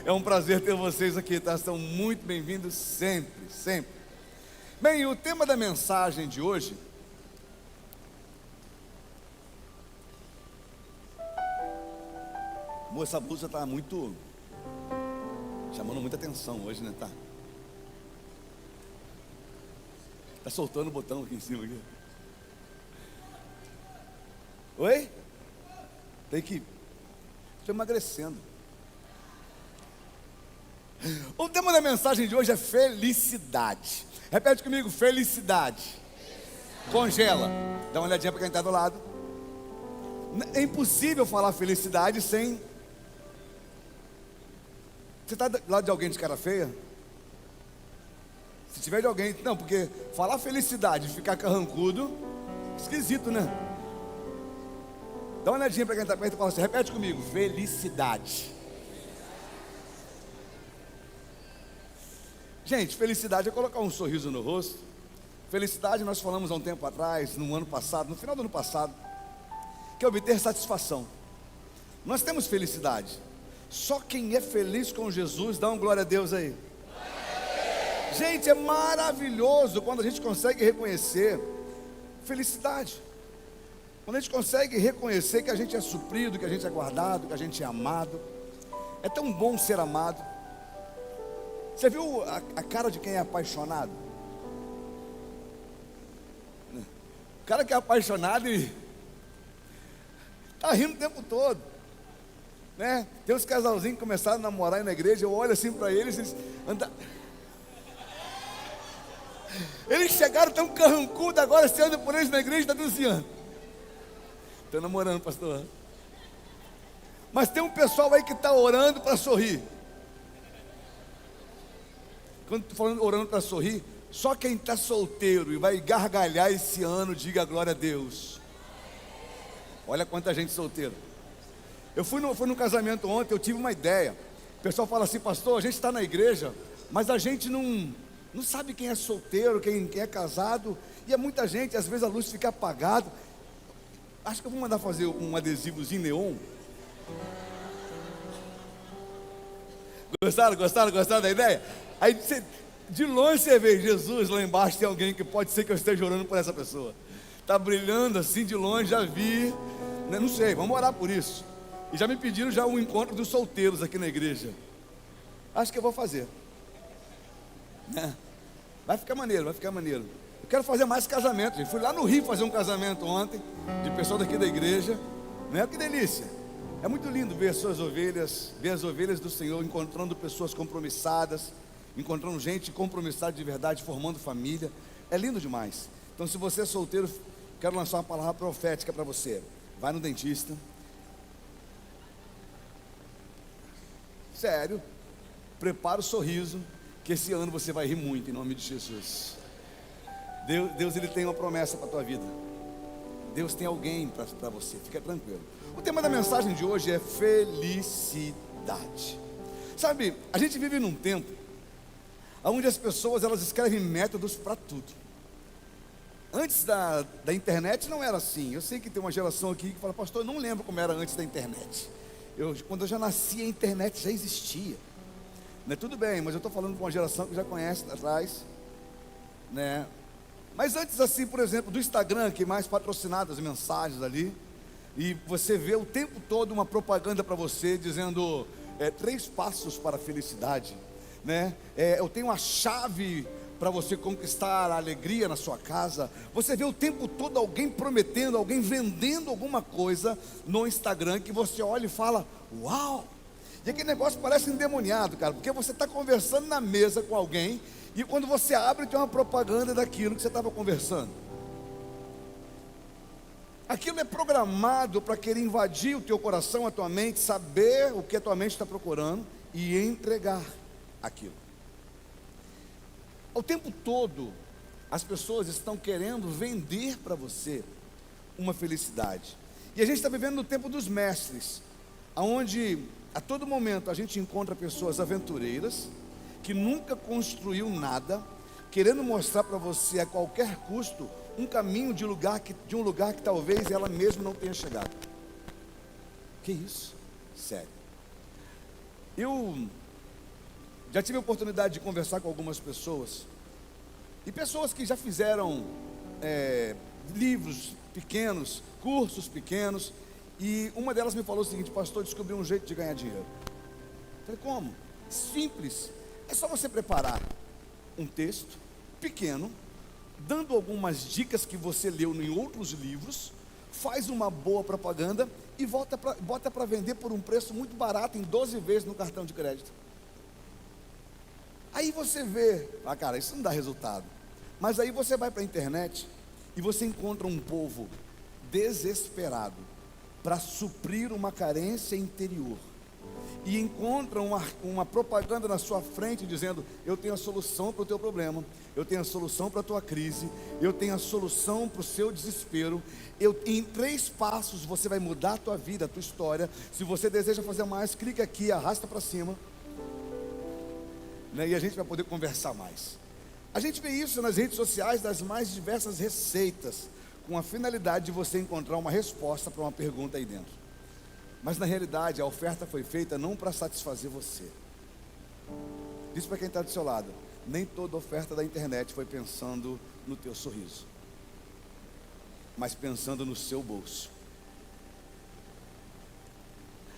É um prazer ter vocês aqui, tá? São muito bem-vindos sempre, sempre. Bem, o tema da mensagem de hoje... Moça, essa blusa tá muito... chamando muita atenção hoje, né? Tá soltando o botão aqui em cima. Aqui. Oi? Tem que... Estou emagrecendo. O tema da mensagem de hoje é felicidade. Repete comigo, felicidade. Congela. Dá uma olhadinha para quem está do lado. É impossível falar felicidade sem... Você está do lado de alguém de cara feia? Se tiver de alguém... Não, porque falar felicidade e ficar carrancudo, esquisito, né? Dá uma olhadinha para quem está perto e fala assim, repete comigo, felicidade. Gente, felicidade é colocar um sorriso no rosto. Felicidade nós falamos há um tempo atrás, no ano passado, no final do ano passado, que é obter satisfação. Nós temos felicidade. Só quem é feliz com Jesus, dá uma glória a Deus aí. Gente, é maravilhoso quando a gente consegue reconhecer felicidade. Quando a gente consegue reconhecer que a gente é suprido, que a gente é guardado, que a gente é amado. É tão bom ser amado. Você viu a cara de quem é apaixonado? O cara que é apaixonado e está rindo o tempo todo, né? Tem uns casalzinhos que começaram a namorar na igreja. Eu olho assim para eles, eles chegaram tão carrancudos. Agora você anda por eles na igreja e está denunciando. Estou namorando, pastor. Mas tem um pessoal aí que está orando para sorrir. Quando estou falando orando para sorrir, só quem está solteiro e vai gargalhar esse ano, diga glória a Deus. Olha quanta gente solteira. Eu fui no casamento ontem, eu tive uma ideia. O pessoal fala assim, pastor, a gente está na igreja, mas a gente não sabe quem é solteiro, quem é casado. E é muita gente, às vezes a luz fica apagada. Acho que eu vou mandar fazer um adesivozinho neon. Gostaram da ideia? Aí de longe você vê Jesus, lá embaixo tem alguém que pode ser que eu esteja orando por essa pessoa. Está brilhando assim de longe, já vi, né? Não sei, vamos orar por isso. E já me pediram já um encontro dos solteiros aqui na igreja. Acho que eu vou fazer, né? Vai ficar maneiro. Eu quero fazer mais casamentos, gente. Fui lá no Rio fazer um casamento ontem, de pessoal daqui da igreja, né? Que delícia. É muito lindo ver as suas ovelhas, ver as ovelhas do Senhor encontrando pessoas compromissadas, encontrando gente compromissada de verdade, formando família. É lindo demais. Então, se você é solteiro, quero lançar uma palavra profética para você. Vai no dentista. Sério. Prepara o sorriso, que esse ano você vai rir muito, em nome de Jesus. Deus ele tem uma promessa para a tua vida. Deus tem alguém para você, fica tranquilo. O tema da mensagem de hoje é felicidade. Sabe, a gente vive num tempo onde as pessoas elas escrevem métodos para tudo. Antes da internet não era assim. Eu sei que tem uma geração aqui que fala, pastor, eu não lembro como era antes da internet. Quando eu já nasci, a internet já existia, né? Tudo bem, mas eu estou falando com uma geração que já conhece atrás, né? Mas antes assim, por exemplo, do Instagram, que é mais patrocinado as mensagens ali, e você vê o tempo todo uma propaganda para você, dizendo 3 passos para a felicidade, né? Eu tenho a chave para você conquistar a alegria na sua casa. Você vê o tempo todo alguém prometendo, alguém vendendo alguma coisa no Instagram, que você olha e fala, uau! E aquele negócio parece endemoniado, cara, porque você está conversando na mesa com alguém, e quando você abre tem uma propaganda daquilo que você estava conversando. Aquilo é programado para querer invadir o teu coração, a tua mente, saber o que a tua mente está procurando e entregar aquilo. O tempo todo as pessoas estão querendo vender para você uma felicidade. E a gente está vivendo no tempo dos mestres, onde a todo momento a gente encontra pessoas aventureiras, que nunca construiu nada, querendo mostrar para você a qualquer custo um caminho de um lugar que talvez ela mesma não tenha chegado. Que isso? Sério. Eu já tive a oportunidade de conversar com algumas pessoas, e pessoas que já fizeram livros pequenos, cursos pequenos, e uma delas me falou o seguinte: pastor, descobri um jeito de ganhar dinheiro. Eu falei, como? Simples, é só você preparar um texto pequeno, dando algumas dicas que você leu em outros livros, faz uma boa propaganda e bota para vender por um preço muito barato, em 12 vezes no cartão de crédito. Aí você vê, cara, isso não dá resultado. Mas aí você vai para a internet e você encontra um povo desesperado para suprir uma carência interior, e encontra uma propaganda na sua frente dizendo: eu tenho a solução para o teu problema, eu tenho a solução para a tua crise, eu tenho a solução para o seu desespero, em 3 passos você vai mudar a tua vida, a tua história. Se você deseja fazer mais, clica aqui, arrasta para cima, né? E a gente vai poder conversar mais. A gente vê isso nas redes sociais, das mais diversas receitas, com a finalidade de você encontrar uma resposta para uma pergunta aí dentro. Mas na realidade a oferta foi feita não para satisfazer você. Diz para quem está do seu lado: nem toda oferta da internet foi pensando no teu sorriso, mas pensando no seu bolso.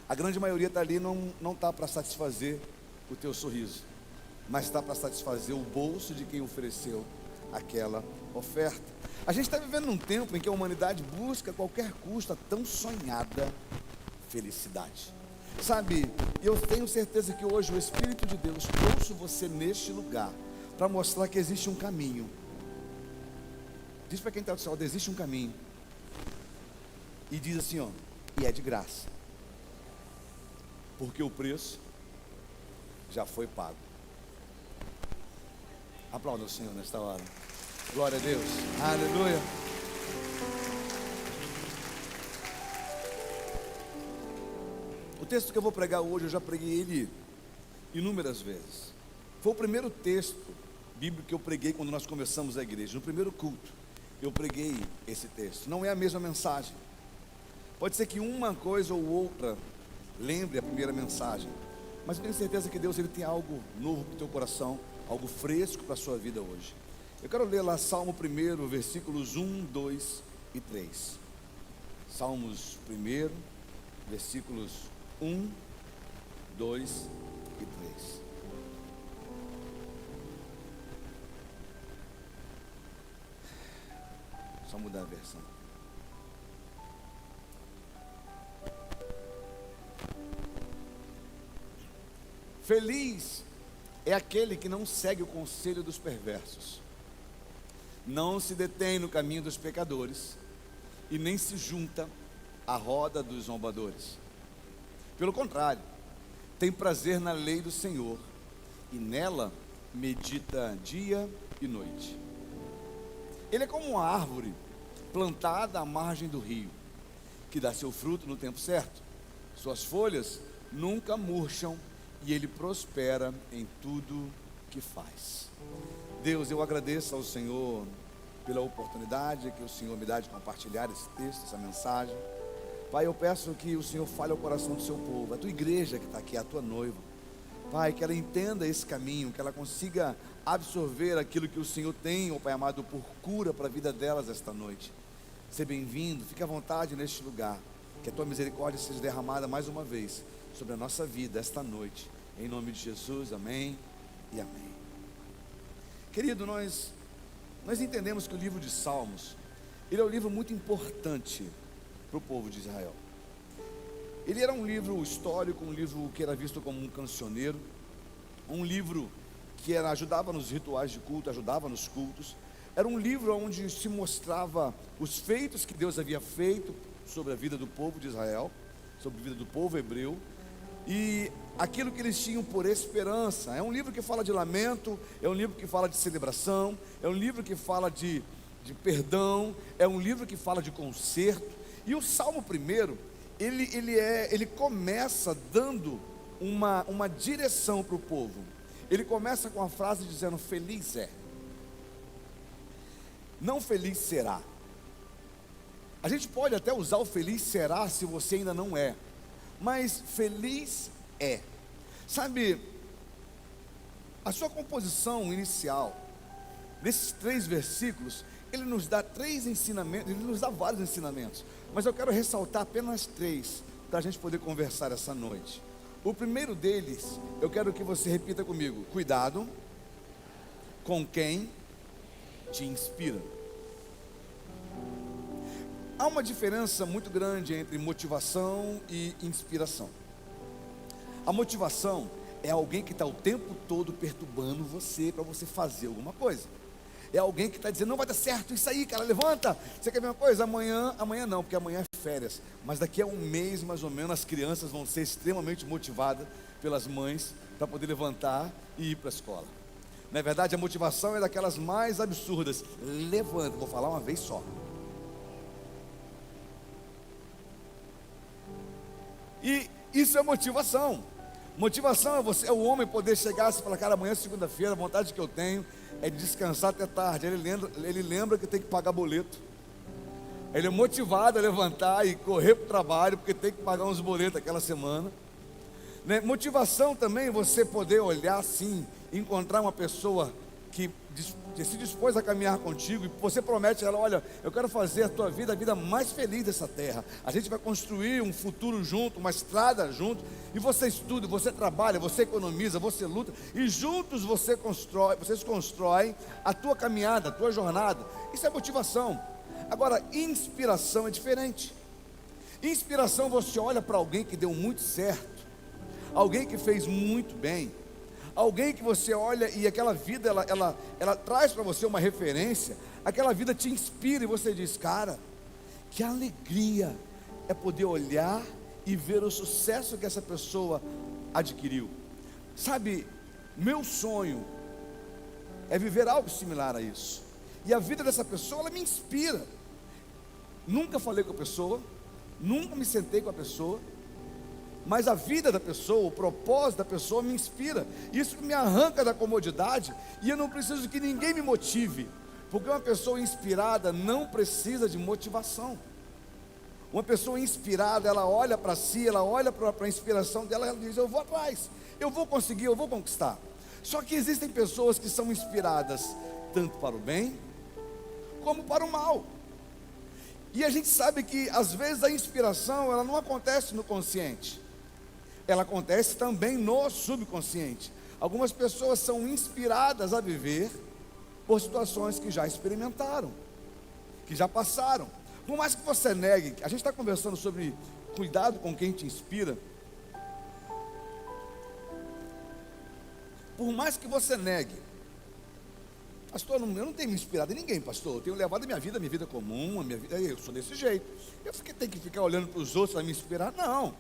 A grande maioria está ali, não está para satisfazer o teu sorriso, mas está para satisfazer o bolso de quem ofereceu aquela oferta. A gente está vivendo num tempo em que a humanidade busca a qualquer custo a tão sonhada felicidade. Sabe, eu tenho certeza que hoje o Espírito de Deus trouxe você neste lugar para mostrar que existe um caminho. Diz para quem está do seu lado: existe um caminho. E diz assim, ó, e é de graça, porque o preço já foi pago. Aplauda o Senhor nesta hora. Glória a Deus. Aleluia. O texto que eu vou pregar hoje, eu já preguei ele inúmeras vezes. Foi o primeiro texto bíblico que eu preguei quando nós começamos a igreja. No primeiro culto, eu preguei esse texto. Não é a mesma mensagem. Pode ser que uma coisa ou outra lembre a primeira mensagem, mas eu tenho certeza que Deus, Ele tem algo novo para o teu coração, algo fresco para a sua vida hoje. Eu quero ler lá Salmo 1, versículos 1, 2 e 3. Salmos 1, versículos 1, 2 e 3. Só mudar a versão. Feliz é aquele que não segue o conselho dos perversos, não se detém no caminho dos pecadores, e nem se junta à roda dos zombadores. Pelo contrário, tem prazer na lei do Senhor, e nela medita dia e noite. Ele é como uma árvore plantada à margem do rio, que dá seu fruto no tempo certo. Suas folhas nunca murcham, e ele prospera em tudo que faz. Deus, eu agradeço ao Senhor pela oportunidade que o Senhor me dá de compartilhar esse texto, essa mensagem. Pai, eu peço que o Senhor fale ao coração do seu povo, a tua igreja que está aqui, a tua noiva. Pai, que ela entenda esse caminho, que ela consiga absorver aquilo que o Senhor tem, ó Pai amado, por cura para a vida delas esta noite. Seja bem-vindo, fique à vontade neste lugar. Que a tua misericórdia seja derramada mais uma vez sobre a nossa vida esta noite. Em nome de Jesus, amém e amém. Querido, nós entendemos que o livro de Salmos, ele é um livro muito importante para o povo de Israel. Ele era um livro histórico, um livro que era visto como um cancioneiro, um livro que ajudava nos rituais de culto, ajudava nos cultos. Era um livro onde se mostrava os feitos que Deus havia feito sobre a vida do povo de Israel, sobre a vida do povo hebreu, e aquilo que eles tinham por esperança. É um livro que fala de lamento, é um livro que fala de celebração, é um livro que fala de perdão, é um livro que fala de conserto. E o Salmo 1, ele começa dando uma direção para o povo. Ele começa com a frase dizendo: feliz é, não feliz será. A gente pode até usar o feliz será se você ainda não é, mas feliz é. Sabe, a sua composição inicial, nesses 3 versículos, ele nos dá 3 ensinamentos, ele nos dá vários ensinamentos, mas eu quero ressaltar apenas 3, para a gente poder conversar essa noite. O primeiro deles, eu quero que você repita comigo: cuidado com quem te inspira. Há uma diferença muito grande entre motivação e inspiração. A motivação é alguém que está o tempo todo perturbando você para você fazer alguma coisa. É alguém que está dizendo: não vai dar certo isso aí, cara, levanta. Você quer ver uma coisa? Amanhã não, porque amanhã é férias. Mas daqui a um mês mais ou menos as crianças vão ser extremamente motivadas pelas mães para poder levantar e ir para a escola. Na verdade, a motivação é daquelas mais absurdas. Levanta, vou falar uma vez só. E isso é motivação. Motivação é o homem poder chegar e falar: cara, amanhã é segunda-feira, a vontade que eu tenho é de descansar até tarde. Ele lembra que tem que pagar boleto. Ele é motivado a levantar e correr para o trabalho, porque tem que pagar uns boletos aquela semana, né? Motivação também é você poder olhar assim, encontrar uma pessoa que se dispôs a caminhar contigo, e você promete a ela: olha, eu quero fazer a tua vida a vida mais feliz dessa terra. A gente vai construir um futuro junto, uma estrada junto, e você estuda, você trabalha, você economiza, você luta, e juntos vocês constroem a tua caminhada, a tua jornada. Isso é motivação. Agora, inspiração é diferente. Inspiração, você olha para alguém que deu muito certo, alguém que fez muito bem, alguém que você olha e aquela vida, ela traz para você uma referência, aquela vida te inspira e você diz: cara, que alegria é poder olhar e ver o sucesso que essa pessoa adquiriu. Sabe, meu sonho é viver algo similar a isso, e a vida dessa pessoa, ela me inspira. Nunca falei com a pessoa, nunca me sentei com a pessoa, mas a vida da pessoa, o propósito da pessoa me inspira. Isso me arranca da comodidade, e eu não preciso que ninguém me motive, porque uma pessoa inspirada não precisa de motivação. Uma pessoa inspirada, ela olha para si, ela olha para a inspiração dela, ela diz: eu vou atrás, eu vou conseguir, eu vou conquistar. Só que existem pessoas que são inspiradas tanto para o bem como para o mal. E a gente sabe que às vezes a inspiração, ela não acontece no consciente, ela acontece também no subconsciente. Algumas pessoas são inspiradas a viver por situações que já experimentaram, que já passaram. Por mais que você negue, a gente está conversando sobre cuidado com quem te inspira. Por mais que você negue: pastor, eu não tenho me inspirado em ninguém, pastor. Eu tenho levado a minha vida comum, a minha vida, eu sou desse jeito. Tenho que ficar olhando para os outros para me inspirar? Não.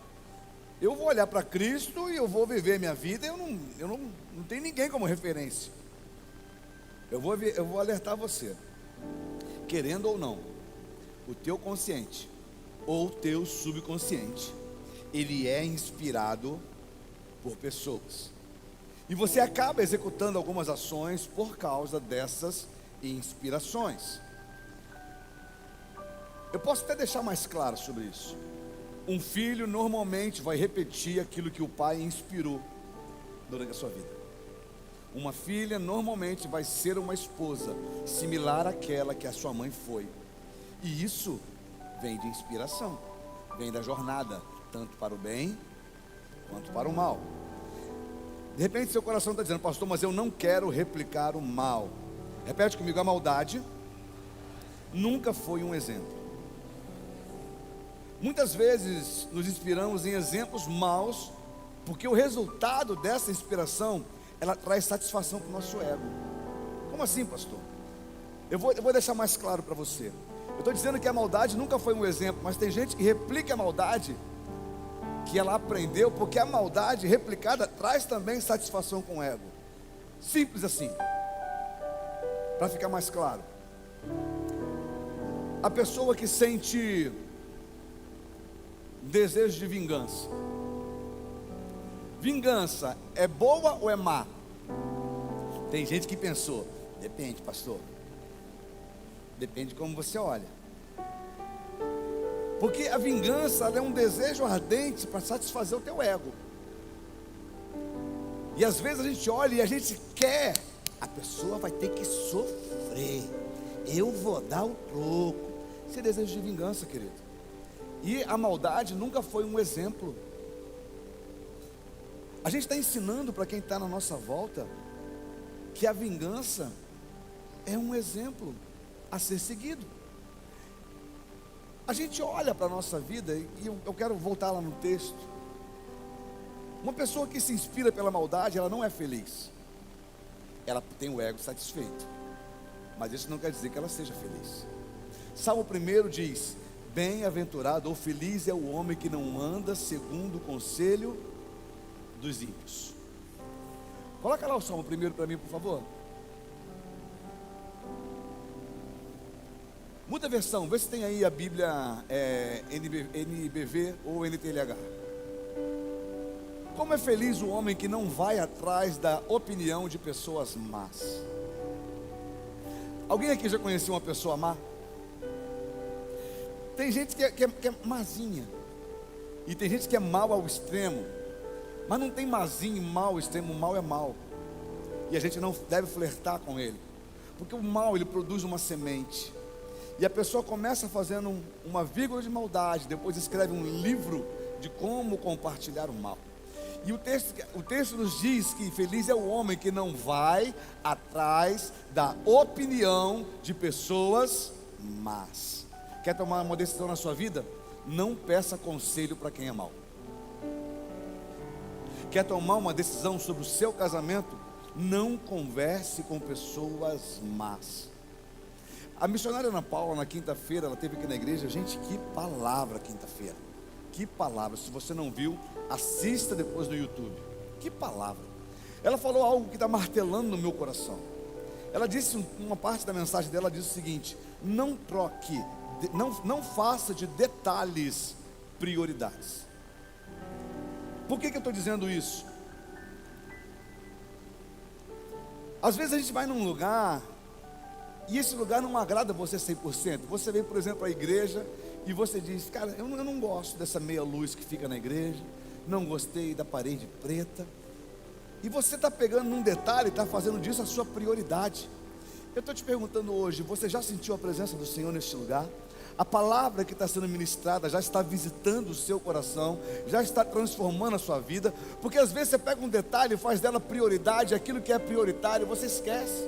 Eu vou olhar para Cristo e eu vou viver a minha vida. Eu não tenho ninguém como referência. Eu vou alertar você, querendo ou não, o teu consciente ou o teu subconsciente, ele é inspirado por pessoas. E você acaba executando algumas ações por causa dessas inspirações. Eu posso até deixar mais claro sobre isso. Um filho normalmente vai repetir aquilo que o pai inspirou durante a sua vida. Uma filha normalmente vai ser uma esposa similar àquela que a sua mãe foi. E isso vem de inspiração, vem da jornada, tanto para o bem quanto para o mal. De repente seu coração está dizendo: pastor, mas eu não quero replicar o mal. Repete comigo: a maldade nunca foi um exemplo. Muitas vezes nos inspiramos em exemplos maus, porque o resultado dessa inspiração, ela traz satisfação para o nosso ego. Como assim, pastor? Eu vou deixar mais claro para você. Eu estou dizendo que a maldade nunca foi um exemplo, mas tem gente que replica a maldade que ela aprendeu, porque a maldade replicada traz também satisfação com o ego. Simples assim. Para ficar mais claro, a pessoa que sente desejo de vingança, vingança é boa ou é má? Tem gente que pensou: depende, pastor, depende de como você olha. Porque a vingança, ela é um desejo ardente para satisfazer o teu ego. E às vezes a gente olha e a gente quer, a pessoa vai ter que sofrer, eu vou dar o troco. Isso é desejo de vingança, querido. E a maldade nunca foi um exemplo. A gente está ensinando para quem está na nossa volta que a vingança é um exemplo a ser seguido. A gente olha para a nossa vida, e eu quero voltar lá no texto. Uma pessoa que se inspira pela maldade, ela não é feliz. Ela tem o ego satisfeito, mas isso não quer dizer que ela seja feliz. Salmo 1 diz: bem-aventurado ou feliz é o homem que não anda segundo o conselho dos ímpios. Coloca lá o Salmo 1 para mim, por favor. Muda a versão, vê se tem aí a Bíblia NBV ou NTLH. Como é feliz o homem que não vai atrás da opinião de pessoas más. Alguém aqui já conheceu uma pessoa má? Tem gente que é mazinha, e tem gente que é mal ao extremo. Mas não tem mazinho e mal ao extremo, o mal é mal. E a gente não deve flertar com ele, porque o mal, ele produz uma semente. E a pessoa começa fazendo uma vírgula de maldade, depois escreve um livro de como compartilhar o mal. E o texto nos diz que feliz é o homem que não vai atrás da opinião de pessoas más. Quer tomar uma decisão na sua vida? Não peça conselho para quem é mau. Quer tomar uma decisão sobre o seu casamento? Não converse com pessoas más. A missionária Ana Paula, na quinta-feira, ela esteve aqui na igreja. Gente, que palavra quinta-feira. Que palavra. Se você não viu, assista depois no YouTube. Que palavra. Ela falou algo que está martelando no meu coração. Ela disse, uma parte da mensagem dela diz o seguinte: não troque, não faça de detalhes prioridades. Por que eu estou dizendo isso? Às vezes a gente vai num lugar e esse lugar não agrada você 100%. Você vem, por exemplo, à igreja e você diz: cara, eu não gosto dessa meia luz que fica na igreja, não gostei da parede preta. E você está pegando num detalhe, está fazendo disso a sua prioridade. Eu estou te perguntando hoje: você já sentiu a presença do Senhor neste lugar? A palavra que está sendo ministrada já está visitando o seu coração, já está transformando a sua vida? Porque às vezes você pega um detalhe e faz dela prioridade, aquilo que é prioritário você esquece.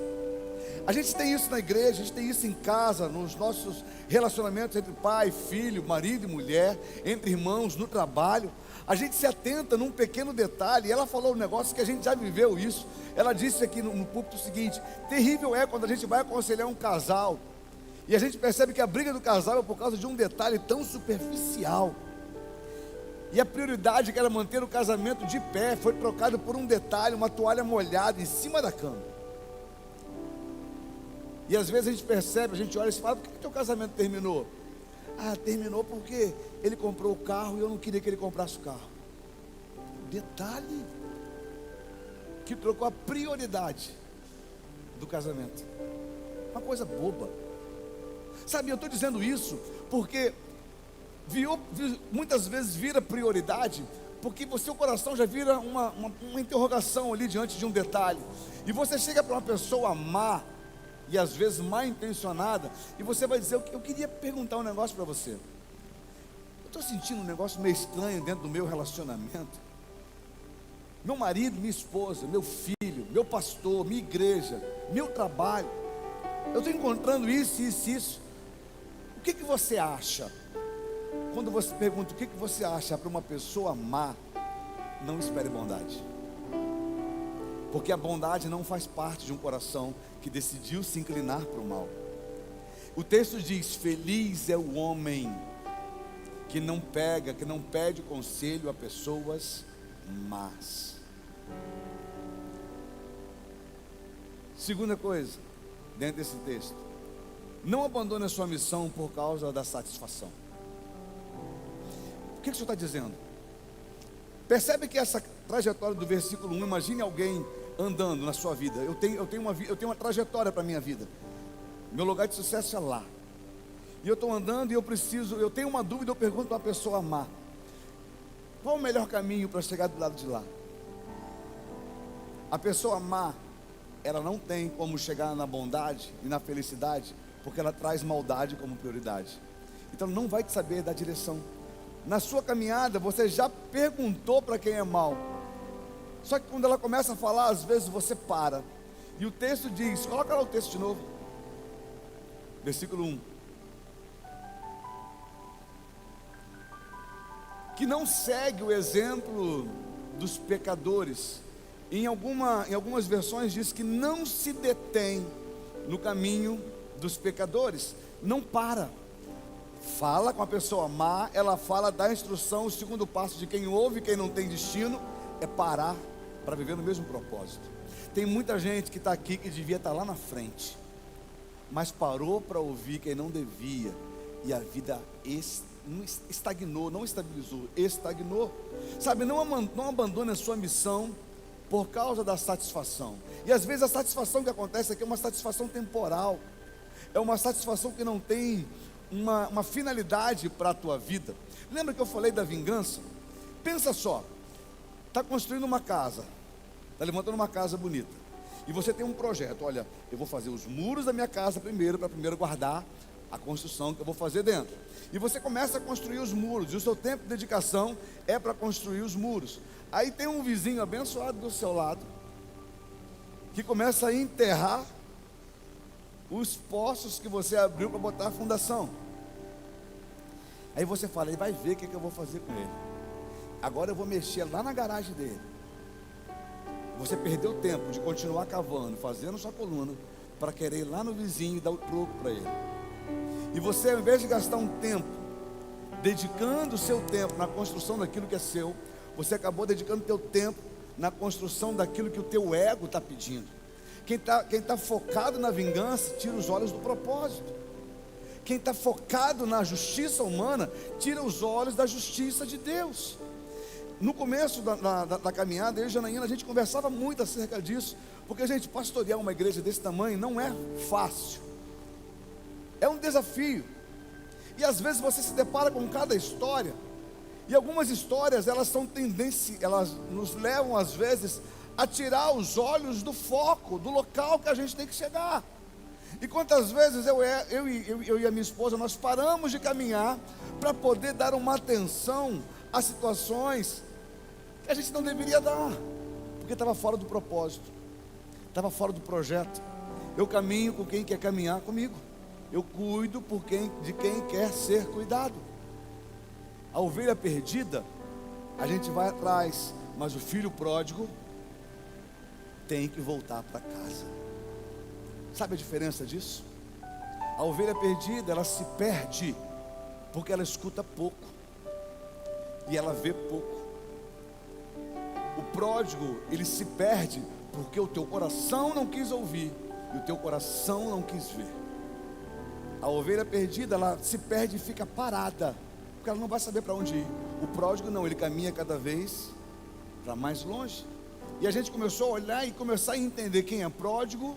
A gente tem isso na igreja, a gente tem isso em casa, nos nossos relacionamentos entre pai, filho, marido e mulher, entre irmãos, no trabalho. A gente se atenta num pequeno detalhe. E ela falou um negócio que a gente já viveu isso. Ela disse aqui no púlpito o seguinte: terrível é quando a gente vai aconselhar um casal e a gente percebe que a briga do casal é por causa de um detalhe tão superficial. E a prioridade que era manter o casamento de pé foi trocada por um detalhe, uma toalha molhada em cima da cama. E às vezes a gente percebe, a gente olha e fala: por que teu casamento terminou? Ah, terminou porque ele comprou o carro e eu não queria que ele comprasse o carro. Detalhe que trocou a prioridade do casamento. Uma coisa boba. Sabe, eu estou dizendo isso porque muitas vezes vira prioridade, porque o seu coração já vira uma interrogação ali diante de um detalhe. E você chega para uma pessoa má, e às vezes mal intencionada, e você vai dizer: eu queria perguntar um negócio para você. Eu estou sentindo um negócio meio estranho dentro do meu relacionamento. Meu marido, minha esposa, meu filho, meu pastor, minha igreja, meu trabalho, eu estou encontrando isso, isso, isso. O que você acha? Quando você pergunta o que você acha para uma pessoa má, não espere bondade, porque a bondade não faz parte de um coração que decidiu se inclinar para o mal. O texto diz: feliz é o homem que não pede conselho a pessoas más. Segunda coisa, dentro desse texto: não abandone a sua missão por causa da satisfação. O que o Senhor está dizendo? Percebe que essa trajetória do versículo 1, imagine alguém andando na sua vida. Eu tenho uma trajetória para a minha vida. Meu lugar de sucesso é lá. E eu estou andando e eu tenho uma dúvida, eu pergunto para uma pessoa má: qual o melhor caminho para chegar do lado de lá? A pessoa má, ela não tem como chegar na bondade e na felicidade, porque ela traz maldade como prioridade. Então não vai te saber da direção. Na sua caminhada, você já perguntou para quem é mal. Só que quando ela começa a falar, às vezes você para. E o texto diz, coloca lá o texto de novo. Versículo 1. Que não segue o exemplo dos pecadores. Em algumas versões diz que não se detém no caminho dos pecadores. Não para. Fala com a pessoa má, ela fala da instrução. O segundo passo de quem ouve, quem não tem destino, é parar para viver no mesmo propósito. Tem muita gente que está aqui que devia estar lá na frente, mas parou para ouvir quem não devia, e a vida estagnou, não estabilizou, estagnou. Sabe, não abandone a sua missão por causa da satisfação. E às vezes a satisfação que acontece aqui é uma satisfação temporal, é uma satisfação que não tem uma finalidade para a tua vida. Lembra que eu falei da vingança? Pensa só, está construindo uma casa, está levantando uma casa bonita, e você tem um projeto. Olha, eu vou fazer os muros da minha casa primeiro, para primeiro guardar a construção que eu vou fazer dentro. E você começa a construir os muros, e o seu tempo de dedicação é para construir os muros. Aí tem um vizinho abençoado do seu lado, que começa a enterrar os poços que você abriu para botar a fundação. Aí você fala, ele vai ver o que eu vou fazer com ele. Agora eu vou mexer lá na garagem dele. Você perdeu tempo de continuar cavando, fazendo sua coluna, para querer ir lá no vizinho e dar o troco para ele. E você, ao invés de gastar um tempo dedicando o seu tempo na construção daquilo que é seu, você acabou dedicando o teu tempo na construção daquilo que o teu ego está pedindo. Quem tá focado na vingança, tira os olhos do propósito. Quem está focado na justiça humana, tira os olhos da justiça de Deus. No começo da caminhada, eu e Janaína, a gente conversava muito acerca disso, porque, gente, pastorear uma igreja desse tamanho não é fácil, é um desafio. E às vezes você se depara com cada história, e algumas histórias, elas nos levam às vezes a tirar os olhos do foco, do local que a gente tem que chegar. E quantas vezes eu e a minha esposa, nós paramos de caminhar para poder dar uma atenção a situações que a gente não deveria dar, porque estava fora do propósito, estava fora do projeto. Eu caminho com quem quer caminhar comigo, eu cuido de quem quer ser cuidado. A ovelha perdida, a gente vai atrás, mas o filho pródigo tem que voltar para casa. Sabe a diferença disso? A ovelha perdida, ela se perde porque ela escuta pouco e ela vê pouco. O pródigo, ele se perde porque o teu coração não quis ouvir e o teu coração não quis ver. A ovelha perdida, ela se perde e fica parada, porque ela não vai saber para onde ir. O pródigo não, ele caminha cada vez para mais longe. E a gente começou a olhar e começar a entender quem é pródigo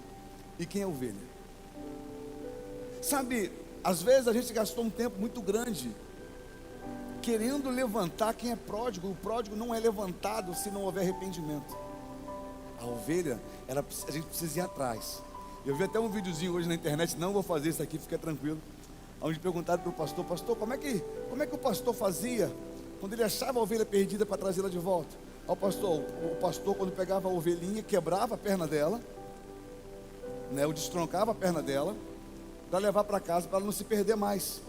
e quem é ovelha. Sabe, às vezes a gente gastou um tempo muito grande querendo levantar quem é pródigo. O pródigo não é levantado se não houver arrependimento. A ovelha, a gente precisa ir atrás. Eu vi até um videozinho hoje na internet, não vou fazer isso aqui, fica tranquilo, onde perguntaram para o pastor, como é que o pastor fazia quando ele achava a ovelha perdida para trazê-la de volta? O pastor, quando pegava a ovelhinha, quebrava a perna dela, né, ou destroncava a perna dela, para levar para casa, para ela não se perder mais.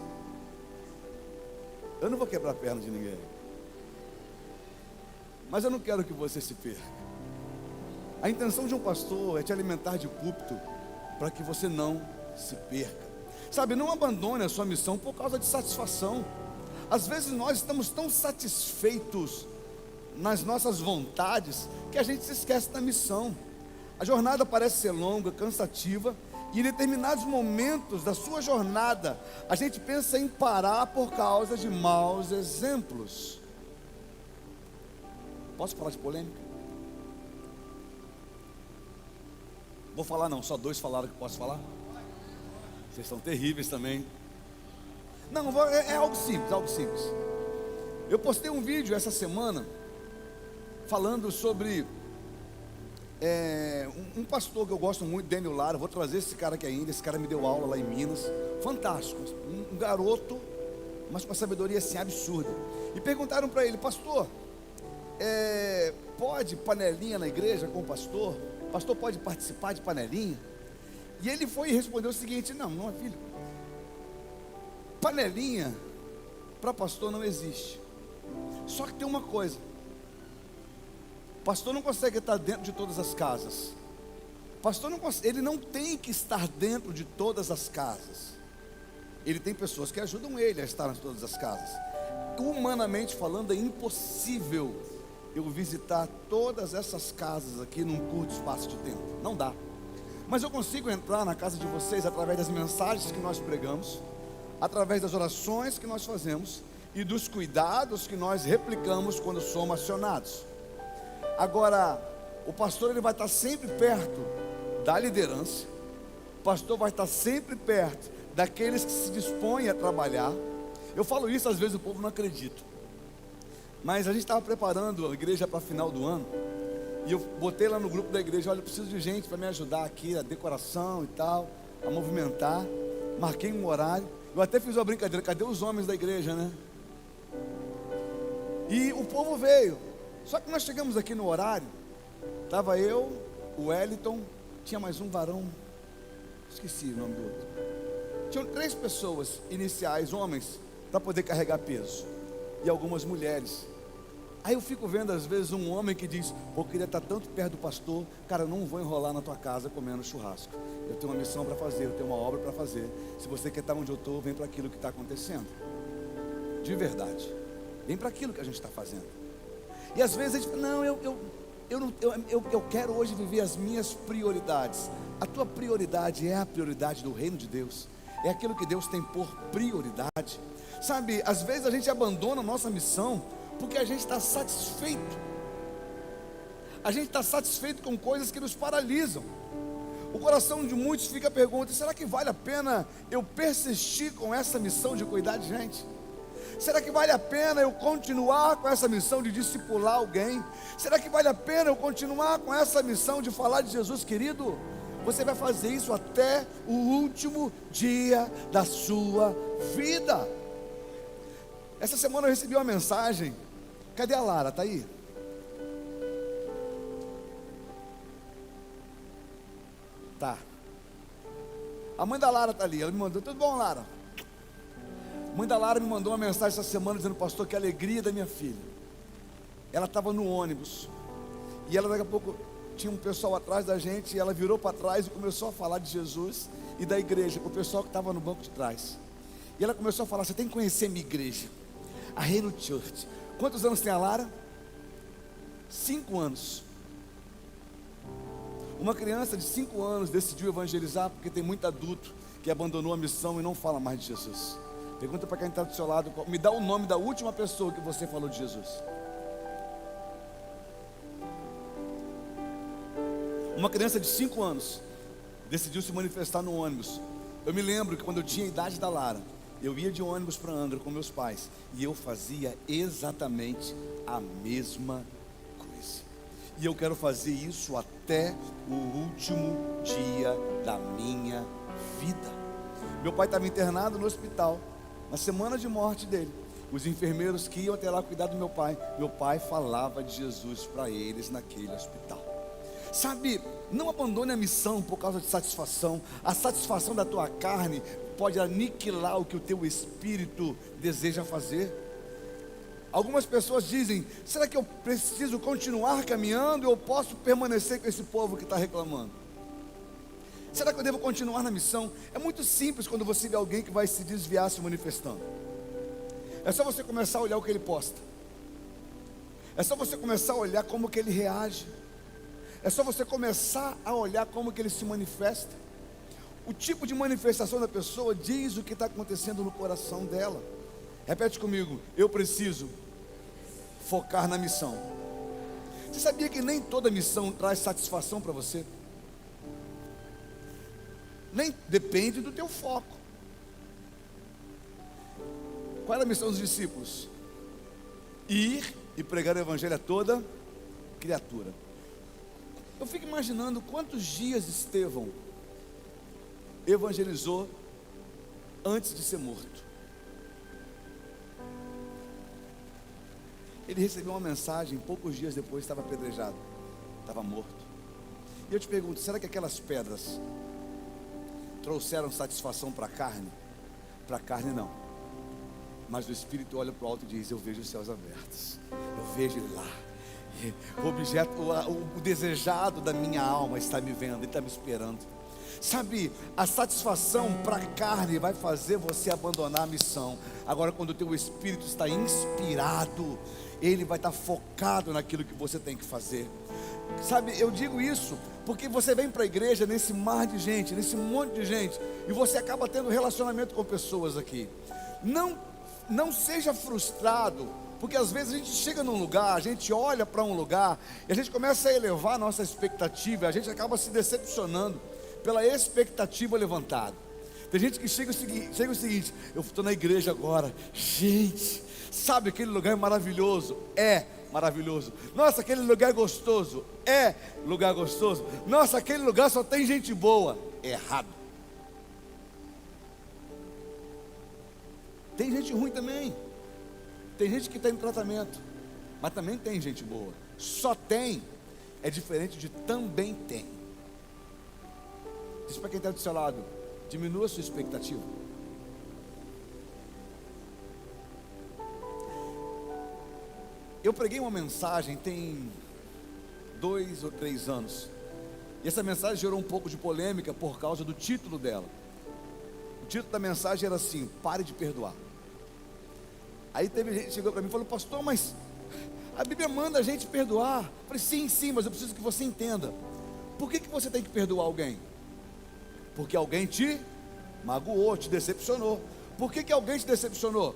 Eu não vou quebrar a perna de ninguém, mas eu não quero que você se perca. A intenção de um pastor é te alimentar de púlpito, para que você não se perca. Sabe, não abandone a sua missão por causa de satisfação. Às vezes nós estamos tão satisfeitos nas nossas vontades, que a gente se esquece da missão. A jornada parece ser longa, cansativa, e em determinados momentos da sua jornada, a gente pensa em parar por causa de maus exemplos. Posso falar de polêmica? Vou falar não, só 2 falaram que posso falar. Vocês são terríveis também. Não, é algo simples, algo simples. Eu postei um vídeo essa semana falando sobre Um pastor que eu gosto muito, Daniel Lara, vou trazer esse cara aqui ainda. Esse cara me deu aula lá em Minas, fantástico, um garoto, mas com uma sabedoria assim absurda. E perguntaram para ele: pastor, pode panelinha na igreja com o pastor? O pastor pode participar de panelinha? E ele foi e respondeu o seguinte: não, filho, panelinha para pastor não existe. Só que tem uma coisa: pastor não consegue estar dentro de todas as casas. Pastor não consegue, ele não tem que estar dentro de todas as casas. Ele tem pessoas que ajudam ele a estar em todas as casas. Humanamente falando, é impossível eu visitar todas essas casas aqui num curto espaço de tempo. Não dá. Mas eu consigo entrar na casa de vocês através das mensagens que nós pregamos, através das orações que nós fazemos e dos cuidados que nós replicamos quando somos acionados. Agora, o pastor ele vai estar sempre perto da liderança. O pastor vai estar sempre perto daqueles que se dispõem a trabalhar. Eu falo isso, às vezes o povo não acredita. Mas a gente estava preparando a igreja para final do ano. E eu botei lá no grupo da igreja: olha, eu preciso de gente para me ajudar aqui, a decoração e tal, a movimentar. Marquei um horário. Eu até fiz uma brincadeira: cadê os homens da igreja, né? E o povo veio. Só que nós chegamos aqui no horário. Estava eu, o Wellington, tinha mais um varão, esqueci o nome do outro. Tinham 3 pessoas iniciais, homens, para poder carregar peso. E algumas mulheres. Aí eu fico vendo às vezes um homem que diz: pô, eu queria estar tanto perto do pastor. Cara, eu não vou enrolar na tua casa comendo churrasco. Eu tenho uma missão para fazer, eu tenho uma obra para fazer. Se você quer estar onde eu estou, vem para aquilo que está acontecendo. De verdade. Vem para aquilo que a gente está fazendo. E às vezes a gente fala: não, eu quero hoje viver as minhas prioridades. A tua prioridade é a prioridade do reino de Deus. É aquilo que Deus tem por prioridade. Sabe, às vezes a gente abandona a nossa missão porque a gente está satisfeito. A gente está satisfeito com coisas que nos paralisam. O coração de muitos fica perguntando: será que vale a pena eu persistir com essa missão de cuidar de gente? Será que vale a pena eu continuar com essa missão de discipular alguém? Será que vale a pena eu continuar com essa missão de falar de Jesus? Querido, você vai fazer isso até o último dia da sua vida. Essa semana eu recebi uma mensagem. Cadê a Lara? Está aí? Tá. A mãe da Lara está ali. Ela me mandou: tudo bom, Lara? A mãe da Lara me mandou uma mensagem essa semana dizendo: pastor, que alegria da minha filha. Ela estava no ônibus. E ela daqui a pouco tinha um pessoal atrás da gente. E ela virou para trás e começou a falar de Jesus e da igreja com o pessoal que estava no banco de trás. E ela começou a falar: você tem que conhecer minha igreja, a Reino Church. Quantos anos tem a Lara? 5 anos. Uma criança de 5 anos decidiu evangelizar porque tem muito adulto que abandonou a missão e não fala mais de Jesus. Pergunta para quem está do seu lado: me dá o nome da última pessoa que você falou de Jesus. Uma criança de 5 anos decidiu se manifestar no ônibus. Eu me lembro que quando eu tinha a idade da Lara, eu ia de ônibus para Angra com meus pais, e eu fazia exatamente a mesma coisa. E eu quero fazer isso até o último dia da minha vida. Meu pai estava internado no hospital, na semana de morte dele. Os enfermeiros que iam até lá cuidar do meu pai falava de Jesus para eles naquele hospital. Sabe, não abandone a missão por causa de satisfação. A satisfação da tua carne pode aniquilar o que o teu espírito deseja fazer. Algumas pessoas dizem: será que eu preciso continuar caminhando ou eu posso permanecer com esse povo que está reclamando? Será que eu devo continuar na missão? É muito simples quando você vê alguém que vai se desviar se manifestando. É só você começar a olhar o que ele posta. É só você começar a olhar como que ele reage. É só você começar a olhar como que ele se manifesta. O tipo de manifestação da pessoa diz o que está acontecendo no coração dela. Repete comigo: eu preciso focar na missão. Você sabia que nem toda missão traz satisfação para você? Nem depende do teu foco. Qual era a missão dos discípulos? Ir e pregar o evangelho a toda criatura. Eu fico imaginando quantos dias Estevão evangelizou antes de ser morto. Ele recebeu uma mensagem, poucos dias depois estava apedrejado, estava morto. E eu te pergunto, será que aquelas pedras trouxeram satisfação para a carne? Para a carne não, mas o Espírito olha para o alto e diz: eu vejo os céus abertos, eu vejo ele lá. O objeto, o desejado da minha alma está me vendo, ele está me esperando. Sabe, a satisfação para a carne vai fazer você abandonar a missão. Agora, quando o teu espírito está inspirado, ele vai estar focado naquilo que você tem que fazer. Sabe, eu digo isso porque você vem para a igreja nesse mar de gente, nesse monte de gente, e você acaba tendo relacionamento com pessoas aqui. Não seja frustrado, porque às vezes a gente chega num lugar, a gente olha para um lugar, e a gente começa a elevar a nossa expectativa, a gente acaba se decepcionando pela expectativa levantada. Tem gente que chega o seguinte: eu estou na igreja agora, gente, sabe aquele lugar é maravilhoso? É maravilhoso. Nossa, aquele lugar é gostoso? É lugar gostoso. Nossa, aquele lugar só tem gente boa. Errado. Tem gente ruim também. Tem gente que está em tratamento, mas também tem gente boa. Só tem é diferente de também tem. Diz para quem está do seu lado: diminua a sua expectativa. Eu preguei uma mensagem tem 2 ou 3 anos, e essa mensagem gerou um pouco de polêmica por causa do título dela. O título da mensagem era assim: pare de perdoar. Aí teve gente que chegou para mim e falou: pastor, mas a Bíblia manda a gente perdoar. Eu falei: sim, mas eu preciso que você entenda. Por que você tem que perdoar alguém? Porque alguém te magoou, te decepcionou. Por que alguém te decepcionou?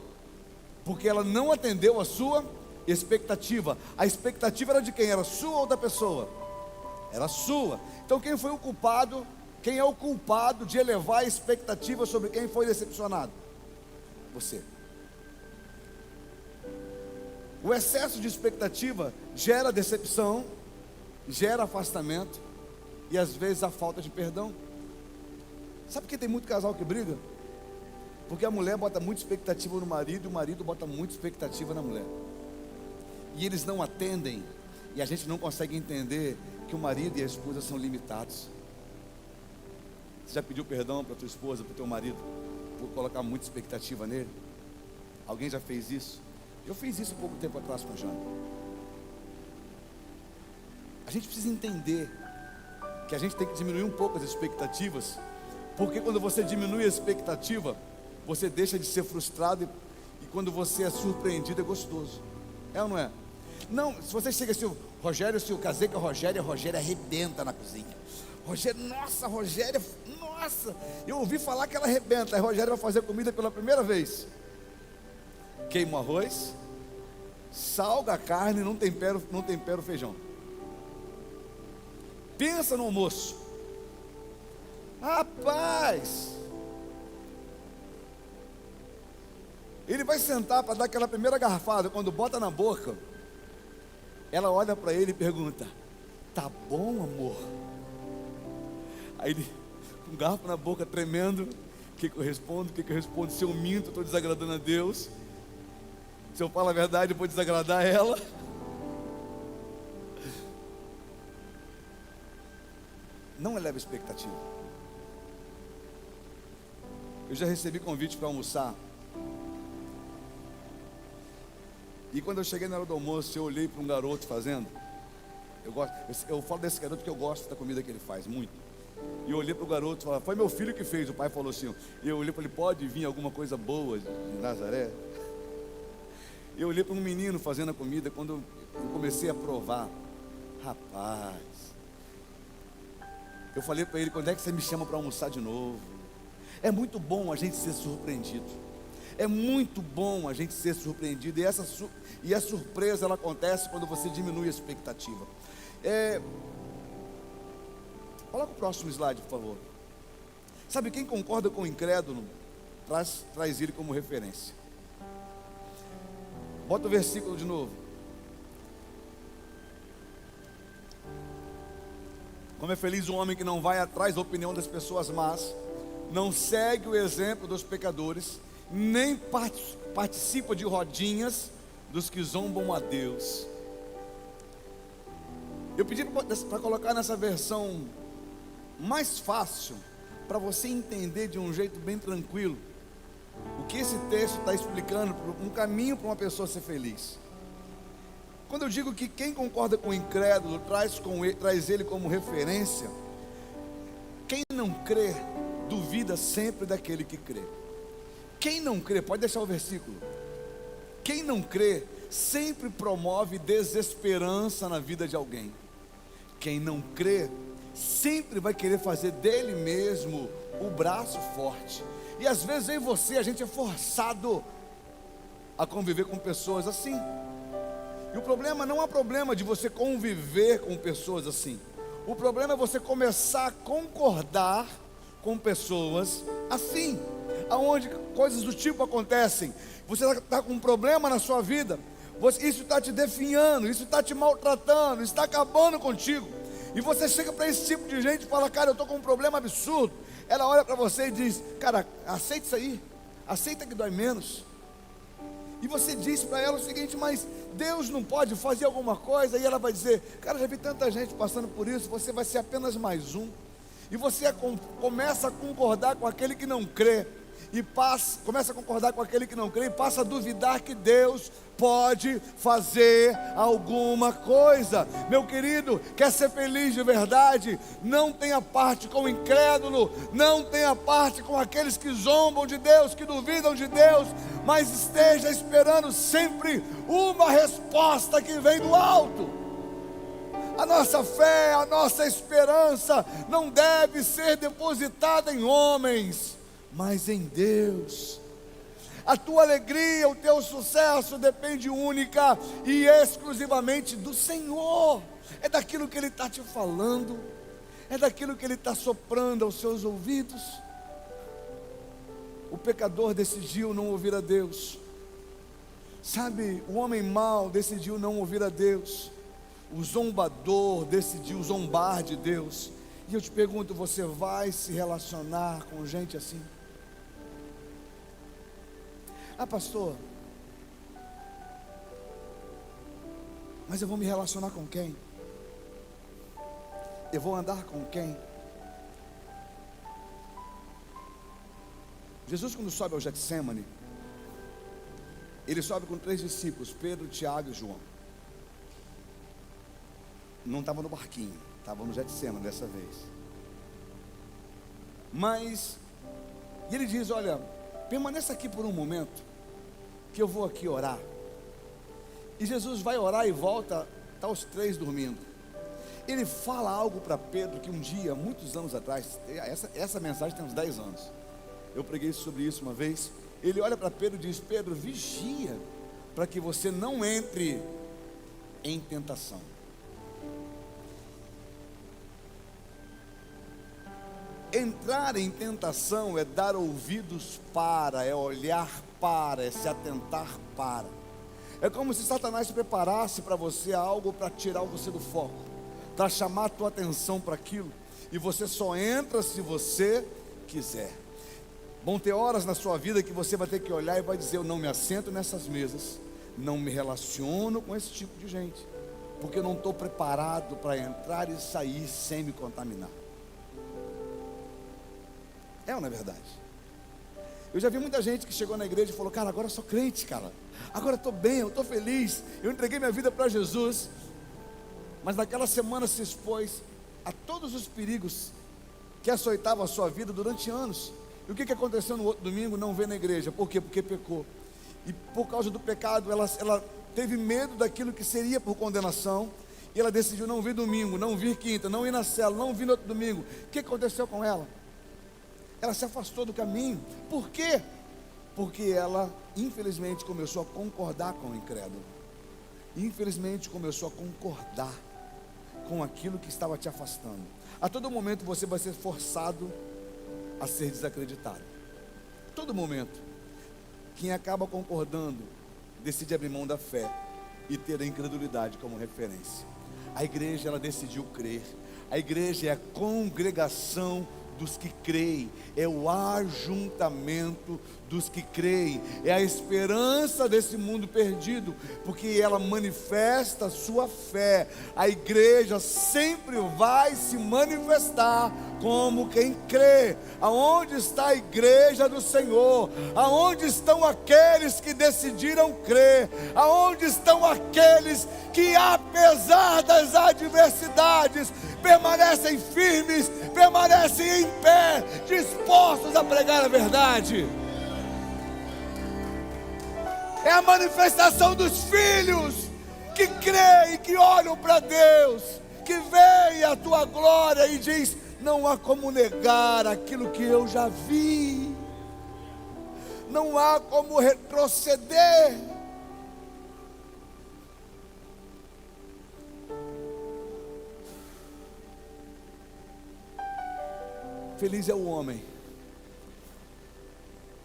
Porque ela não atendeu a sua expectativa. A expectativa era de quem? Era sua ou da pessoa? Era sua. Então quem foi o culpado? Quem é o culpado de elevar a expectativa sobre quem foi decepcionado? Você. O excesso de expectativa gera decepção, gera afastamento e às vezes a falta de perdão. Sabe por que tem muito casal que briga? Porque a mulher bota muita expectativa no marido e o marido bota muita expectativa na mulher. E eles não atendem, e a gente não consegue entender que o marido e a esposa são limitados. Você já pediu perdão para tua esposa, para o teu marido, por colocar muita expectativa nele? Alguém já fez isso? Eu fiz isso um pouco tempo atrás com a Jana. A gente precisa entender que a gente tem que diminuir um pouco as expectativas, porque quando você diminui a expectativa, você deixa de ser frustrado, e quando você é surpreendido é gostoso. É ou não é? Não, se você chega assim: Rogério, se eu casei com a Rogéria arrebenta na cozinha. Rogério, nossa, eu ouvi falar que ela arrebenta. Aí Rogério vai fazer comida pela primeira vez. Queima o arroz, salga a carne, não tempera o feijão. Pensa no almoço. Rapaz, ele vai sentar para dar aquela primeira garfada. Quando bota na boca, ela olha para ele e pergunta: tá bom, amor? Aí ele, com um garfo na boca, tremendo: o que eu respondo? Se eu minto, estou desagradando a Deus. Se eu falo a verdade, eu vou desagradar ela. Não eleva expectativa. Eu já recebi convite para almoçar, e quando eu cheguei na hora do almoço, eu olhei para um garoto fazendo. Eu falo desse garoto porque eu gosto da comida que ele faz, muito. E eu olhei para o garoto e falei: foi meu filho que fez. O pai falou assim, e eu olhei para ele: pode vir alguma coisa boa de Nazaré? Eu olhei para um menino fazendo a comida. Quando eu comecei a provar, rapaz, eu falei para ele: quando é que você me chama para almoçar de novo? É muito bom a gente ser surpreendido. É muito bom a gente ser surpreendido. E a surpresa, ela acontece quando você diminui a expectativa. Coloca o próximo slide, por favor. Sabe, quem concorda com o incrédulo, traz ele como referência. Bota o versículo de novo. Como é feliz o homem que não vai atrás da opinião das pessoas más, não segue o exemplo dos pecadores, nem participa de rodinhas dos que zombam a Deus. Eu pedi para colocar nessa versão mais fácil, para você entender de um jeito bem tranquilo o que esse texto está explicando, um caminho para uma pessoa ser feliz. Quando eu digo que quem concorda com o incrédulo traz ele como referência, quem não crê duvida sempre daquele que crê. Quem não crê, pode deixar o versículo, quem não crê sempre promove desesperança na vida de alguém. Quem não crê sempre vai querer fazer dele mesmo o braço forte. E às vezes em você a gente é forçado a conviver com pessoas assim. E o problema não é problema de você conviver com pessoas assim. O problema é você começar a concordar com pessoas assim, aonde coisas do tipo acontecem. Você está com um problema na sua vida, isso está te definhando, isso está te maltratando, isso está acabando contigo. E você chega para esse tipo de gente e fala: cara, eu estou com um problema absurdo. Ela olha para você e diz: cara, aceita isso aí, aceita que dói menos. E você diz para ela o seguinte: mas Deus não pode fazer alguma coisa? E ela vai dizer: cara, já vi tanta gente passando por isso, você vai ser apenas mais um. E você começa a concordar com aquele que não crê, começa a concordar com aquele que não crê, e passa a duvidar que Deus pode fazer alguma coisa. Meu querido, quer ser feliz de verdade? Não tenha parte com o incrédulo, não tenha parte com aqueles que zombam de Deus, que duvidam de Deus, mas esteja esperando sempre uma resposta que vem do alto. A nossa fé, a nossa esperança não deve ser depositada em homens, mas em Deus. A tua alegria, o teu sucesso depende única e exclusivamente do Senhor. É daquilo que Ele está te falando, é daquilo que Ele está soprando aos seus ouvidos. O pecador decidiu não ouvir a Deus, sabe? O homem mau decidiu não ouvir a Deus, o zombador decidiu zombar de Deus. E eu te pergunto: você vai se relacionar com gente assim? Ah, pastor, mas eu vou me relacionar com quem? Eu vou andar com quem? Jesus, quando sobe ao Getsemane, Ele sobe com 3 discípulos, Pedro, Tiago e João. Não estava no barquinho, estava no Getsemane dessa vez. Mas, e Ele diz: olha, permaneça aqui por um momento, que eu vou aqui orar. E Jesus vai orar e volta, está os 3 dormindo. Ele fala algo para Pedro que um dia, muitos anos atrás, essa mensagem tem uns 10 anos, eu preguei sobre isso uma vez. Ele olha para Pedro e diz: Pedro, vigia, para que você não entre em tentação. Entrar em tentação é dar ouvidos para, é olhar para, é se atentar para. É como se Satanás preparasse para você algo para tirar você do foco, para chamar a tua atenção para aquilo, e você só entra se você quiser. Vão ter horas na sua vida que você vai ter que olhar e vai dizer: eu não me assento nessas mesas, não me relaciono com esse tipo de gente, porque eu não estou preparado para entrar e sair sem me contaminar. É ou não é verdade? Eu já vi muita gente que chegou na igreja e falou: cara, agora eu sou crente, cara, agora eu estou bem, eu estou feliz, eu entreguei minha vida para Jesus. Mas naquela semana se expôs a todos os perigos que açoitavam a sua vida durante anos. E o que aconteceu no outro domingo? Não veio na igreja. Por quê? Porque pecou. E por causa do pecado, ela teve medo daquilo que seria por condenação, e ela decidiu não vir domingo, não vir quinta, não ir na célula, não vir no outro domingo. O que aconteceu com ela? Ela se afastou do caminho. Por quê? Porque ela, infelizmente, começou a concordar com o incrédulo. Infelizmente, começou a concordar com aquilo que estava te afastando. A todo momento você vai ser forçado a ser desacreditado. Todo momento. Quem acaba concordando decide abrir mão da fé e ter a incredulidade como referência. A igreja, ela decidiu crer. A igreja é a congregação dos que creem, é o ajuntamento dos que creem, é a esperança desse mundo perdido, porque ela manifesta a sua fé. A igreja sempre vai se manifestar como quem crê. Aonde está a igreja do Senhor? Aonde estão aqueles que decidiram crer? Aonde estão aqueles que, apesar das adversidades, permanecem firmes, permanecem em pé, dispostos a pregar a verdade? É a manifestação dos filhos que creem, que olham para Deus, que veem a tua glória e diz: não há como negar aquilo que eu já vi, não há como retroceder. Feliz é o homem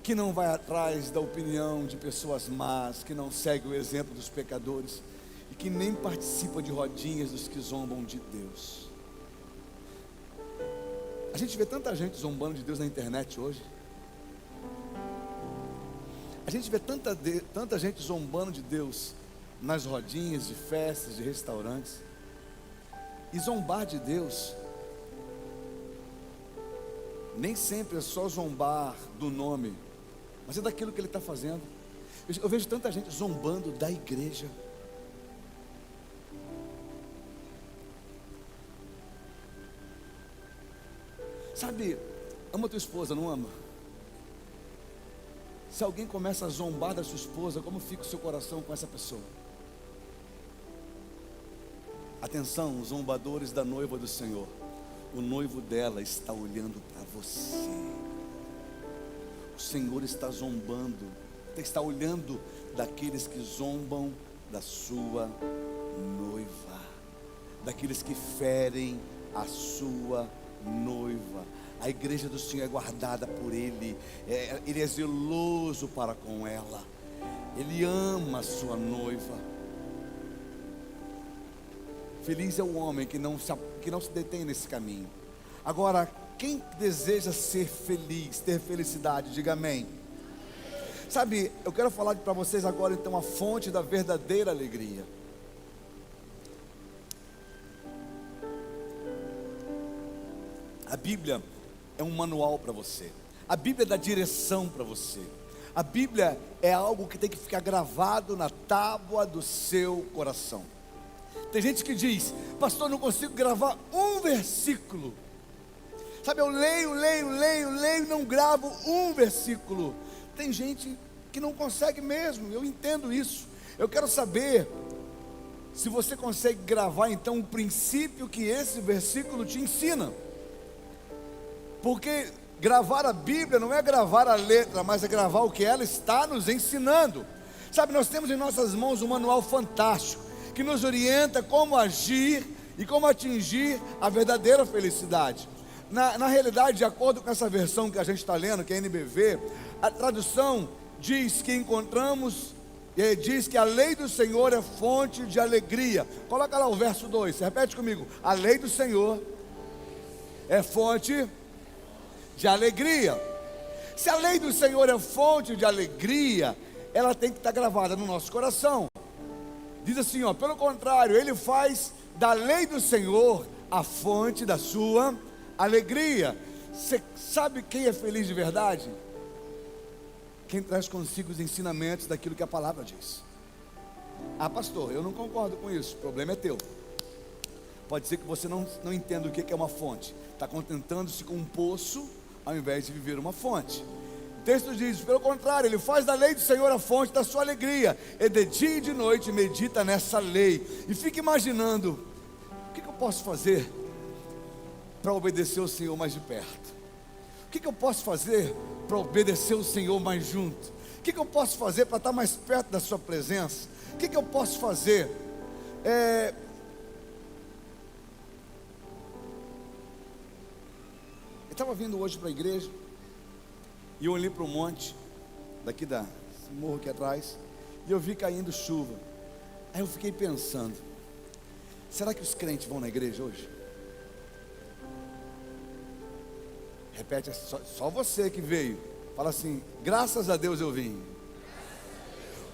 que não vai atrás da opinião de pessoas más, que não segue o exemplo dos pecadores e que nem participa de rodinhas dos que zombam de Deus. A gente vê tanta gente zombando de Deus na internet hoje. A gente vê tanta gente zombando de Deus nas rodinhas de festas, de restaurantes. E zombar de Deus nem sempre é só zombar do nome, mas é daquilo que ele está fazendo. Eu vejo tanta gente zombando da igreja. Sabe, ama tua esposa, não ama? Se alguém começa a zombar da sua esposa, como fica o seu coração com essa pessoa? Atenção, zombadores da noiva do Senhor. O noivo dela está olhando para você. O Senhor está zombando, está olhando daqueles que zombam da sua noiva, daqueles que ferem a sua noiva. A igreja do Senhor é guardada por Ele, Ele é zeloso para com ela, Ele ama a sua noiva. Feliz é o homem que não se detém nesse caminho. Agora, quem deseja ser feliz, ter felicidade, diga amém. Sabe, eu quero falar para vocês agora então a fonte da verdadeira alegria. A Bíblia é um manual para você. A Bíblia dá direção para você. A Bíblia é algo que tem que ficar gravado na tábua do seu coração. Tem gente que diz: pastor, não consigo gravar um versículo. Sabe, eu leio, não gravo um versículo. Tem gente que não consegue mesmo, eu entendo isso. Eu quero saber se você consegue gravar então o princípio que esse versículo te ensina. Porque gravar a Bíblia não é gravar a letra, mas é gravar o que ela está nos ensinando. Sabe, nós temos em nossas mãos um manual fantástico, que nos orienta como agir e como atingir a verdadeira felicidade. Na realidade, de acordo com essa versão que a gente está lendo, que é a NBV, a tradução diz que diz que a lei do Senhor é fonte de alegria. Coloca lá o verso 2, repete comigo: a lei do Senhor é fonte de alegria. Se a lei do Senhor é fonte de alegria, ela tem que estar gravada no nosso coração. Diz assim, pelo contrário, Ele faz da lei do Senhor a fonte da sua alegria. Você sabe quem é feliz de verdade? Quem traz consigo os ensinamentos daquilo que a palavra diz. Ah, pastor, eu não concordo com isso. O problema é teu. Pode ser que você não entenda o que é uma fonte. Está contentando-se com um poço ao invés de viver uma fonte. O texto diz: pelo contrário, Ele faz da lei do Senhor a fonte da sua alegria, e de dia e de noite medita nessa lei. E fica imaginando: o que eu posso fazer para obedecer o Senhor mais de perto? O que eu posso fazer para obedecer o Senhor mais junto? O que eu posso fazer para estar mais perto da sua presença? O que eu posso fazer? Eu estava vindo hoje para a igreja e eu olhei para o monte daqui desse morro aqui atrás e eu vi caindo chuva. Aí eu fiquei pensando: será que os crentes vão na igreja hoje? Repete, só você que veio. Fala assim: graças a Deus eu vim.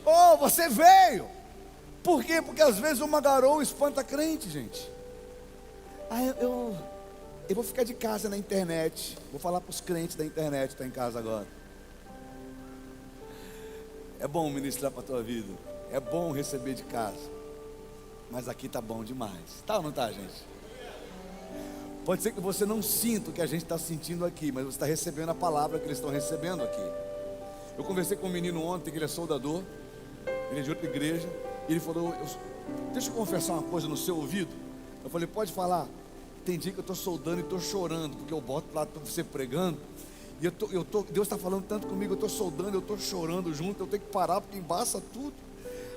Oh, você veio. Por quê? Porque às vezes uma garoa espanta crente, gente. Eu vou ficar de casa na internet. Vou falar para os crentes da internet que estão em casa agora. É bom ministrar para a tua vida. É bom receber de casa. Mas aqui tá bom demais. Tá ou não tá, gente? Pode ser que você não sinta o que a gente está sentindo aqui, mas você está recebendo a palavra que eles estão recebendo aqui. Eu conversei com um menino ontem, que ele é soldador. Ele é de outra igreja. E ele falou: deixa eu confessar uma coisa no seu ouvido. Eu falei: pode falar. Tem dia que eu estou soldando e estou chorando, porque eu boto lá você pregando. E Deus está falando tanto comigo, eu estou soldando, eu estou chorando junto, eu tenho que parar porque embaça tudo.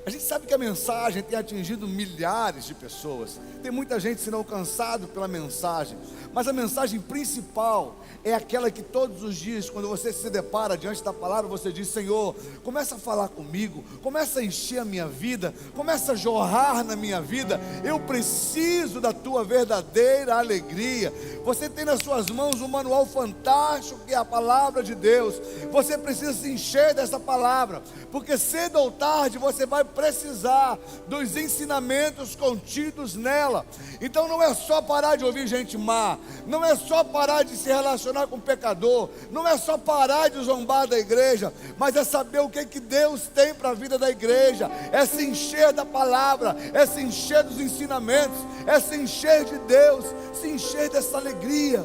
A gente sabe que a mensagem tem atingido milhares de pessoas. Tem muita gente sendo alcançado pela mensagem. Mas a mensagem principal é aquela que todos os dias, quando você se depara diante da palavra, você diz: Senhor, começa a falar comigo, começa a encher a minha vida, começa a jorrar na minha vida. Eu preciso da tua verdadeira alegria. Você tem nas suas mãos um manual fantástico que é a palavra de Deus. Você precisa se encher dessa palavra, porque cedo ou tarde você vai precisar dos ensinamentos contidos nela. Então não é só parar de ouvir gente má, não é só parar de se relacionar com pecador, não é só parar de zombar da igreja, mas é saber o que Deus tem para a vida da igreja, é se encher da palavra, é se encher dos ensinamentos, é se encher de Deus, se encher dessa alegria,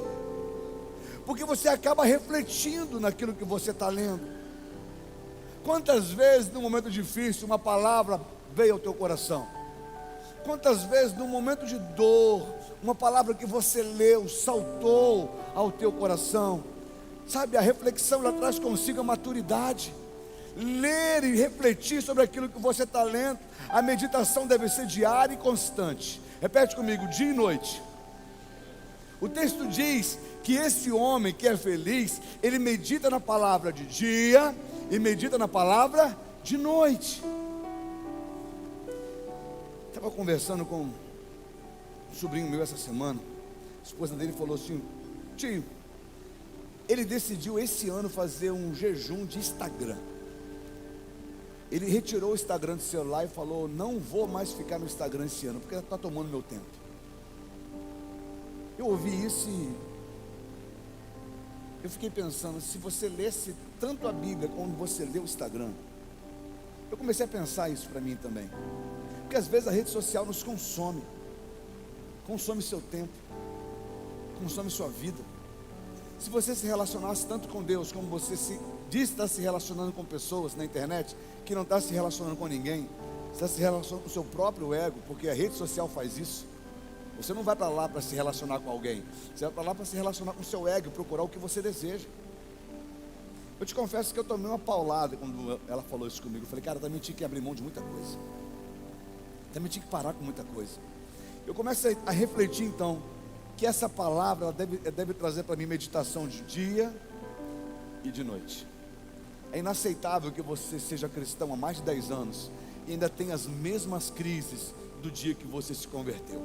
porque você acaba refletindo naquilo que você está lendo. Quantas vezes no momento difícil uma palavra veio ao teu coração? Quantas vezes no momento de dor, uma palavra que você leu saltou ao teu coração? Sabe, a reflexão ela traz consigo a maturidade. Ler e refletir sobre aquilo que você está lendo. A meditação deve ser diária e constante. Repete comigo: dia e noite. O texto diz que esse homem que é feliz, ele medita na palavra de dia e medita na palavra de noite. Estava conversando com um sobrinho meu essa semana. A esposa dele falou assim: tio, ele decidiu esse ano fazer um jejum de Instagram. Ele retirou o Instagram do celular e falou: não vou mais ficar no Instagram esse ano, porque está tomando meu tempo. Eu ouvi isso e eu fiquei pensando: se você lesse tanto a Bíblia como você lê o Instagram. Eu comecei a pensar isso para mim também, porque às vezes a rede social nos consome seu tempo, consome sua vida. Se você se relacionasse tanto com Deus como você diz estar se relacionando com pessoas na internet, que não está se relacionando com ninguém, está se relacionando com o seu próprio ego, porque a rede social faz isso. Você não vai para lá para se relacionar com alguém, você vai para lá para se relacionar com o seu ego, procurar o que você deseja. Eu te confesso que eu tomei uma paulada quando ela falou isso comigo. Eu falei: cara, também tinha que abrir mão de muita coisa, também tinha que parar com muita coisa. Eu começo a refletir então, que essa palavra ela deve trazer para mim meditação de dia e de noite. É inaceitável que você seja cristão há mais de 10 anos e ainda tenha as mesmas crises do dia que você se converteu.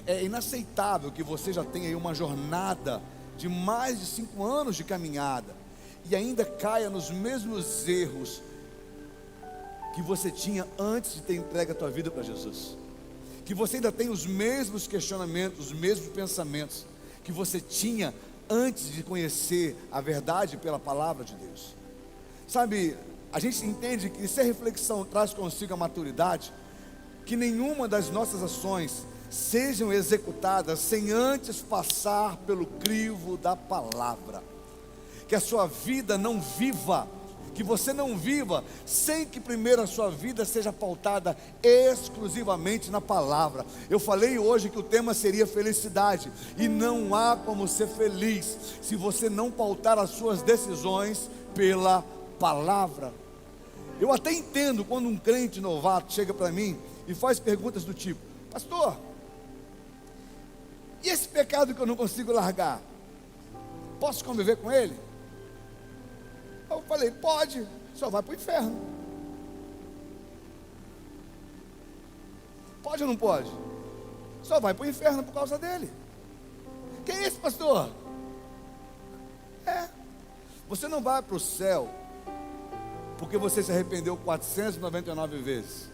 É inaceitável que você já tenha aí uma jornada de mais de 5 anos de caminhada e ainda caia nos mesmos erros que você tinha antes de ter entregue a tua vida para Jesus, que você ainda tem os mesmos questionamentos, os mesmos pensamentos que você tinha antes de conhecer a verdade pela palavra de Deus. Sabe, a gente entende que se a reflexão traz consigo a maturidade, que nenhuma das nossas ações sejam executadas sem antes passar pelo crivo da palavra, que a sua vida não viva, que você não viva sem que primeiro a sua vida seja pautada exclusivamente na palavra. Eu falei hoje que o tema seria felicidade, e não há como ser feliz se você não pautar as suas decisões pela palavra. Eu até entendo quando um crente novato chega para mim e faz perguntas do tipo: pastor, e esse pecado que eu não consigo largar, posso conviver com ele? Eu falei: pode, só vai para o inferno. Pode ou não pode? Só vai para o inferno por causa dele. Que é isso, pastor? Você não vai para o céu porque você se arrependeu 499 vezes.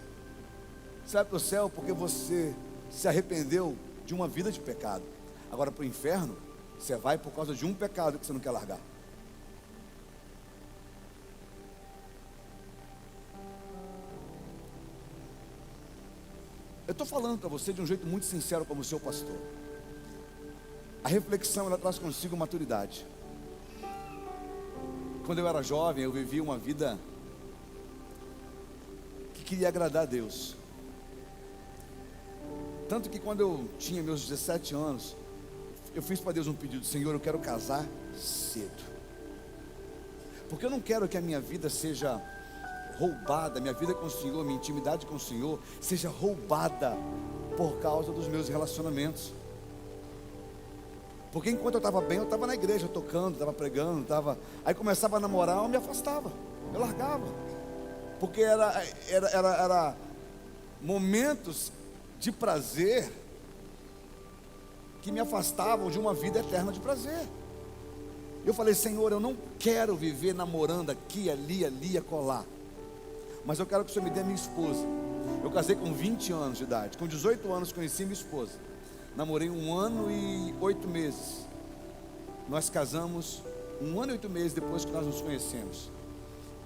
Você vai para o céu porque você se arrependeu de uma vida de pecado. Agora para o inferno, você vai por causa de um pecado que você não quer largar. Eu estou falando para você de um jeito muito sincero como seu pastor. A reflexão, ela traz consigo maturidade. Quando eu era jovem, eu vivia uma vida que queria agradar a Deus. Tanto que quando eu tinha meus 17 anos, eu fiz para Deus um pedido: Senhor, eu quero casar cedo, porque eu não quero que a minha vida seja roubada, minha vida com o Senhor, minha intimidade com o Senhor seja roubada por causa dos meus relacionamentos. Porque enquanto eu estava bem, eu estava na igreja tocando, estava pregando, aí começava a namorar, eu me afastava, eu largava, porque era momentos de prazer que me afastavam de uma vida eterna de prazer. Eu falei: Senhor, eu não quero viver namorando aqui, ali, acolá, mas eu quero que o Senhor me dê minha esposa. Eu casei com 20 anos de idade, com 18 anos conheci minha esposa, namorei 1 ano e 8 meses, nós casamos 1 ano e 8 meses depois que nós nos conhecemos.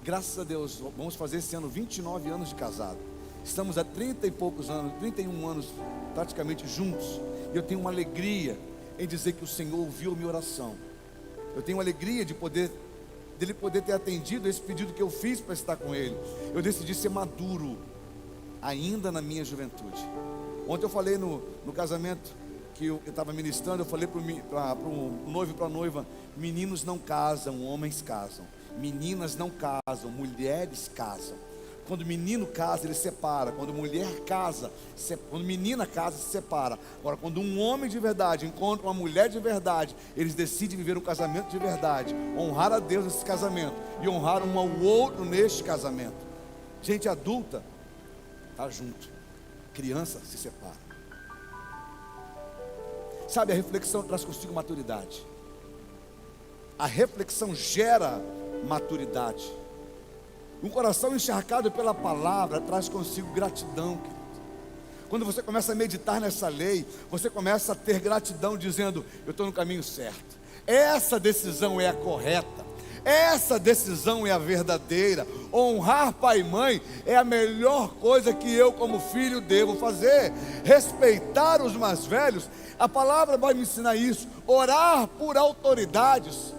Graças a Deus, vamos fazer esse ano 29 anos de casado. Estamos há 30 e poucos anos, 31 anos praticamente juntos. E eu tenho uma alegria em dizer que o Senhor ouviu a minha oração. Eu tenho uma alegria dele poder ter atendido esse pedido que eu fiz para estar com Ele. Eu decidi ser maduro ainda na minha juventude. Ontem eu falei no casamento que eu estava ministrando, eu falei para o noivo e para a noiva: meninos não casam, homens casam. Meninas não casam, mulheres casam. Quando menino casa, ele separa. Quando mulher casa, quando menina casa, se separa. Agora, quando um homem de verdade encontra uma mulher de verdade, eles decidem viver um casamento de verdade, honrar a Deus nesse casamento e honrar um ao outro neste casamento. Gente adulta está junto, criança se separa. Sabe, a reflexão traz consigo maturidade. A reflexão gera maturidade. Um coração encharcado pela palavra traz consigo gratidão, querido. Quando você começa a meditar nessa lei, você começa a ter gratidão, dizendo: eu estou no caminho certo, essa decisão é a correta, essa decisão é a verdadeira. Honrar pai e mãe é a melhor coisa que eu como filho devo fazer. Respeitar os mais velhos, a palavra vai me ensinar isso. Orar por autoridades.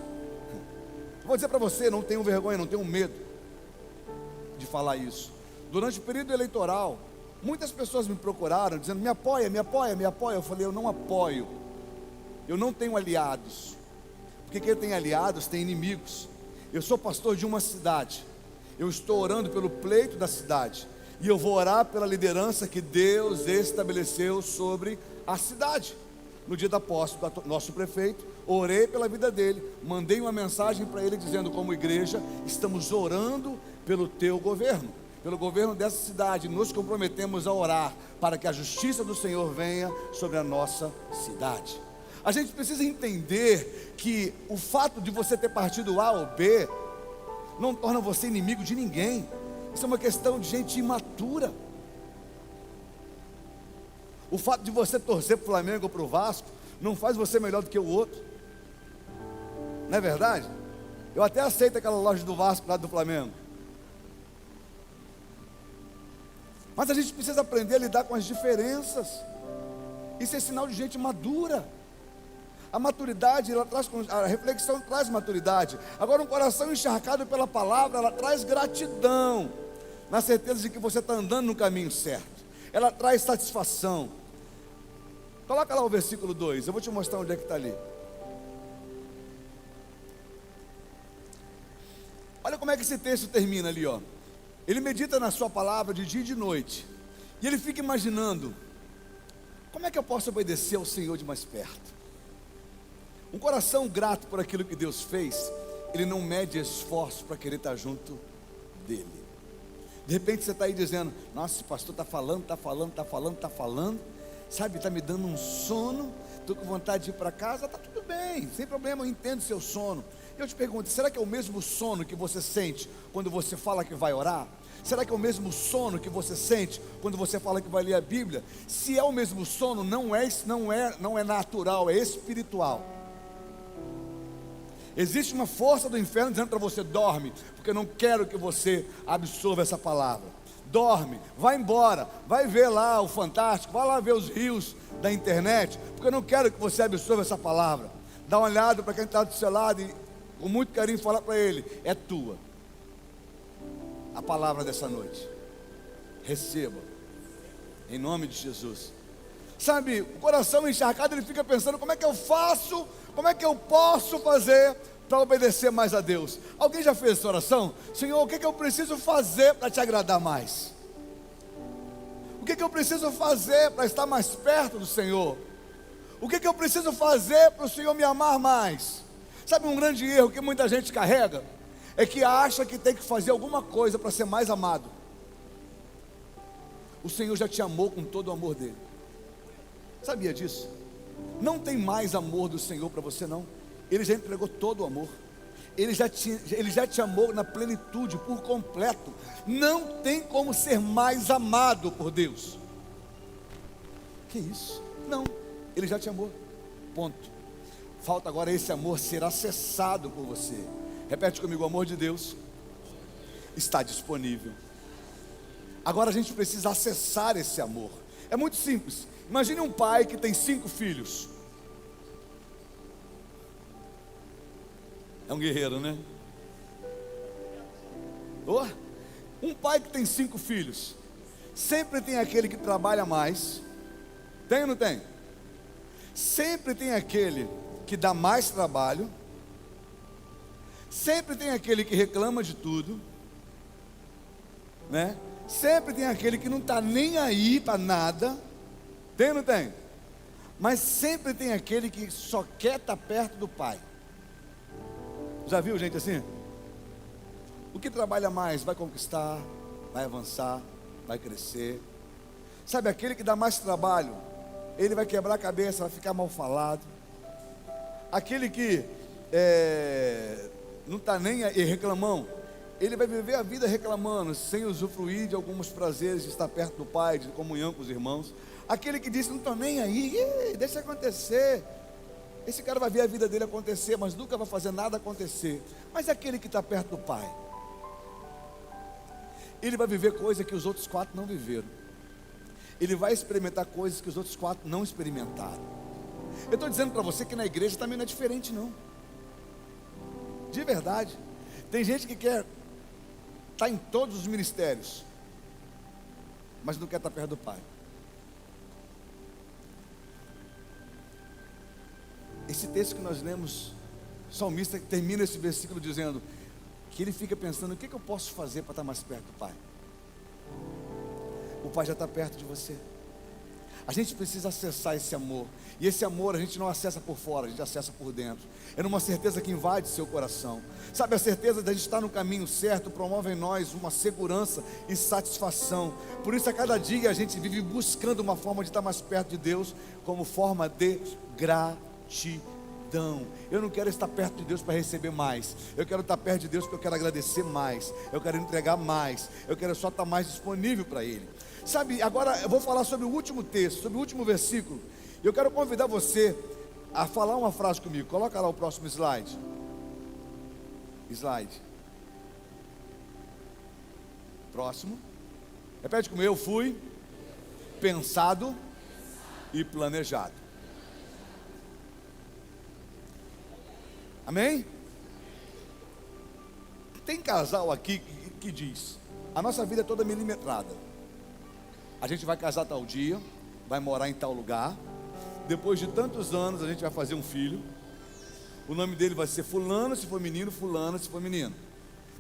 Vou dizer para você, não tenho vergonha, não tenho medo de falar isso. Durante o período eleitoral, muitas pessoas me procuraram dizendo: me apoia, me apoia, me apoia. Eu falei: eu não apoio, eu não tenho aliados, porque quem tem aliados tem inimigos. Eu sou pastor de uma cidade, eu estou orando pelo pleito da cidade, e eu vou orar pela liderança que Deus estabeleceu sobre a cidade. No dia da posse do nosso prefeito, orei pela vida dele, mandei uma mensagem para ele dizendo: como igreja, estamos orando pelo teu governo, pelo governo dessa cidade, nos comprometemos a orar para que a justiça do Senhor venha sobre a nossa cidade. A gente precisa entender que o fato de você ter partido A ou B não torna você inimigo de ninguém. Isso é uma questão de gente imatura. O fato de você torcer para o Flamengo ou para o Vasco não faz você melhor do que o outro. Não é verdade? Eu até aceito aquela loja do Vasco lá do Flamengo, mas a gente precisa aprender a lidar com as diferenças. Isso é sinal de gente madura. A maturidade, a reflexão traz maturidade. Agora, um coração encharcado pela palavra, ela traz gratidão, na certeza de que você está andando no caminho certo. Ela traz satisfação. Coloca lá o versículo 2, eu vou te mostrar onde é que está ali. Olha como é que esse texto termina ali, ó. Ele medita na sua palavra de dia e de noite, e ele fica imaginando: como é que eu posso obedecer ao Senhor de mais perto? Um coração grato por aquilo que Deus fez, ele não mede esforço para querer estar junto dele. De repente você está aí dizendo: nossa, esse pastor está falando, sabe, está me dando um sono, estou com vontade de ir para casa, está tudo bem, sem problema, eu entendo seu sono. Eu te pergunto, será que é o mesmo sono que você sente quando você fala que vai orar? Será que é o mesmo sono que você sente quando você fala que vai ler a Bíblia? Se é o mesmo sono, não é natural, é espiritual. Existe uma força do inferno dizendo para você: dorme, porque eu não quero que você absorva essa palavra. Dorme, vai embora, vai ver lá o Fantástico, vai lá ver os rios da internet, porque eu não quero que você absorva essa palavra. Dá uma olhada para quem está do seu lado e com muito carinho fala para ele: é tua a palavra dessa noite, receba, em nome de Jesus. Sabe, o coração encharcado, ele fica pensando: como é que eu faço, como é que eu posso fazer para obedecer mais a Deus? Alguém já fez essa oração? Senhor, o que eu preciso fazer para te agradar mais? O que eu preciso fazer para estar mais perto do Senhor? O que eu preciso fazer para o Senhor me amar mais? Sabe, um grande erro que muita gente carrega é que acha que tem que fazer alguma coisa para ser mais amado. O Senhor já te amou com todo o amor dele. Sabia disso? Não tem mais amor do Senhor para você, não. Ele já entregou todo o amor. Ele já te amou na plenitude, por completo. Não tem como ser mais amado por Deus. Que isso? Não, Ele já te amou, ponto. Falta agora esse amor ser acessado por você. Repete comigo: o amor de Deus está disponível. Agora a gente precisa acessar esse amor. É muito simples. Imagine um pai que tem 5 filhos. É um guerreiro, né? Oh, um pai que tem 5 filhos. Sempre tem aquele que trabalha mais. Tem ou não tem? Sempre tem aquele que dá mais trabalho. Sempre tem aquele que reclama de tudo, né? Sempre tem aquele que não está nem aí para nada. Tem ou não tem? Mas sempre tem aquele que só quer estar perto do pai. Já viu gente assim? O que trabalha mais vai conquistar, vai avançar, vai crescer. Sabe, aquele que dá mais trabalho, ele vai quebrar a cabeça, vai ficar mal falado. Aquele que não está nem aí, reclamão, ele vai viver a vida reclamando, sem usufruir de alguns prazeres de estar perto do pai, de comunhão com os irmãos. Aquele que diz: não estou nem aí, deixa acontecer. Esse cara vai ver a vida dele acontecer, mas nunca vai fazer nada acontecer. Mas aquele que está perto do pai, ele vai viver coisas que os outros 4 não viveram. Ele vai experimentar coisas que os outros 4 não experimentaram. Eu estou dizendo para você que na igreja também não é diferente, não. De verdade. Tem gente que quer estar em todos os ministérios, mas não quer estar perto do pai. Esse texto que nós lemos, o salmista termina esse versículo dizendo que ele fica pensando: o que eu posso fazer para estar mais perto do pai? O pai já está perto de você. A gente precisa acessar esse amor. E esse amor a gente não acessa por fora, a gente acessa por dentro. É numa certeza que invade seu coração. Sabe, a certeza de a gente estar no caminho certo promove em nós uma segurança e satisfação. Por isso a cada dia a gente vive buscando uma forma de estar mais perto de Deus, como forma de gratidão. Eu não quero estar perto de Deus para receber mais. Eu quero estar perto de Deus porque eu quero agradecer mais. Eu quero entregar mais. Eu quero só estar mais disponível para Ele. Sabe, agora eu vou falar sobre o último texto, sobre o último versículo. E eu quero convidar você a falar uma frase comigo. Coloca lá o próximo slide. Próximo. Repete comigo: eu fui pensado e planejado. Amém? Tem casal aqui que diz: a nossa vida é toda milimetrada. A gente vai casar tal dia, vai morar em tal lugar. Depois de tantos anos a gente vai fazer um filho. O nome dele vai ser fulano se for menino, fulana se for menino.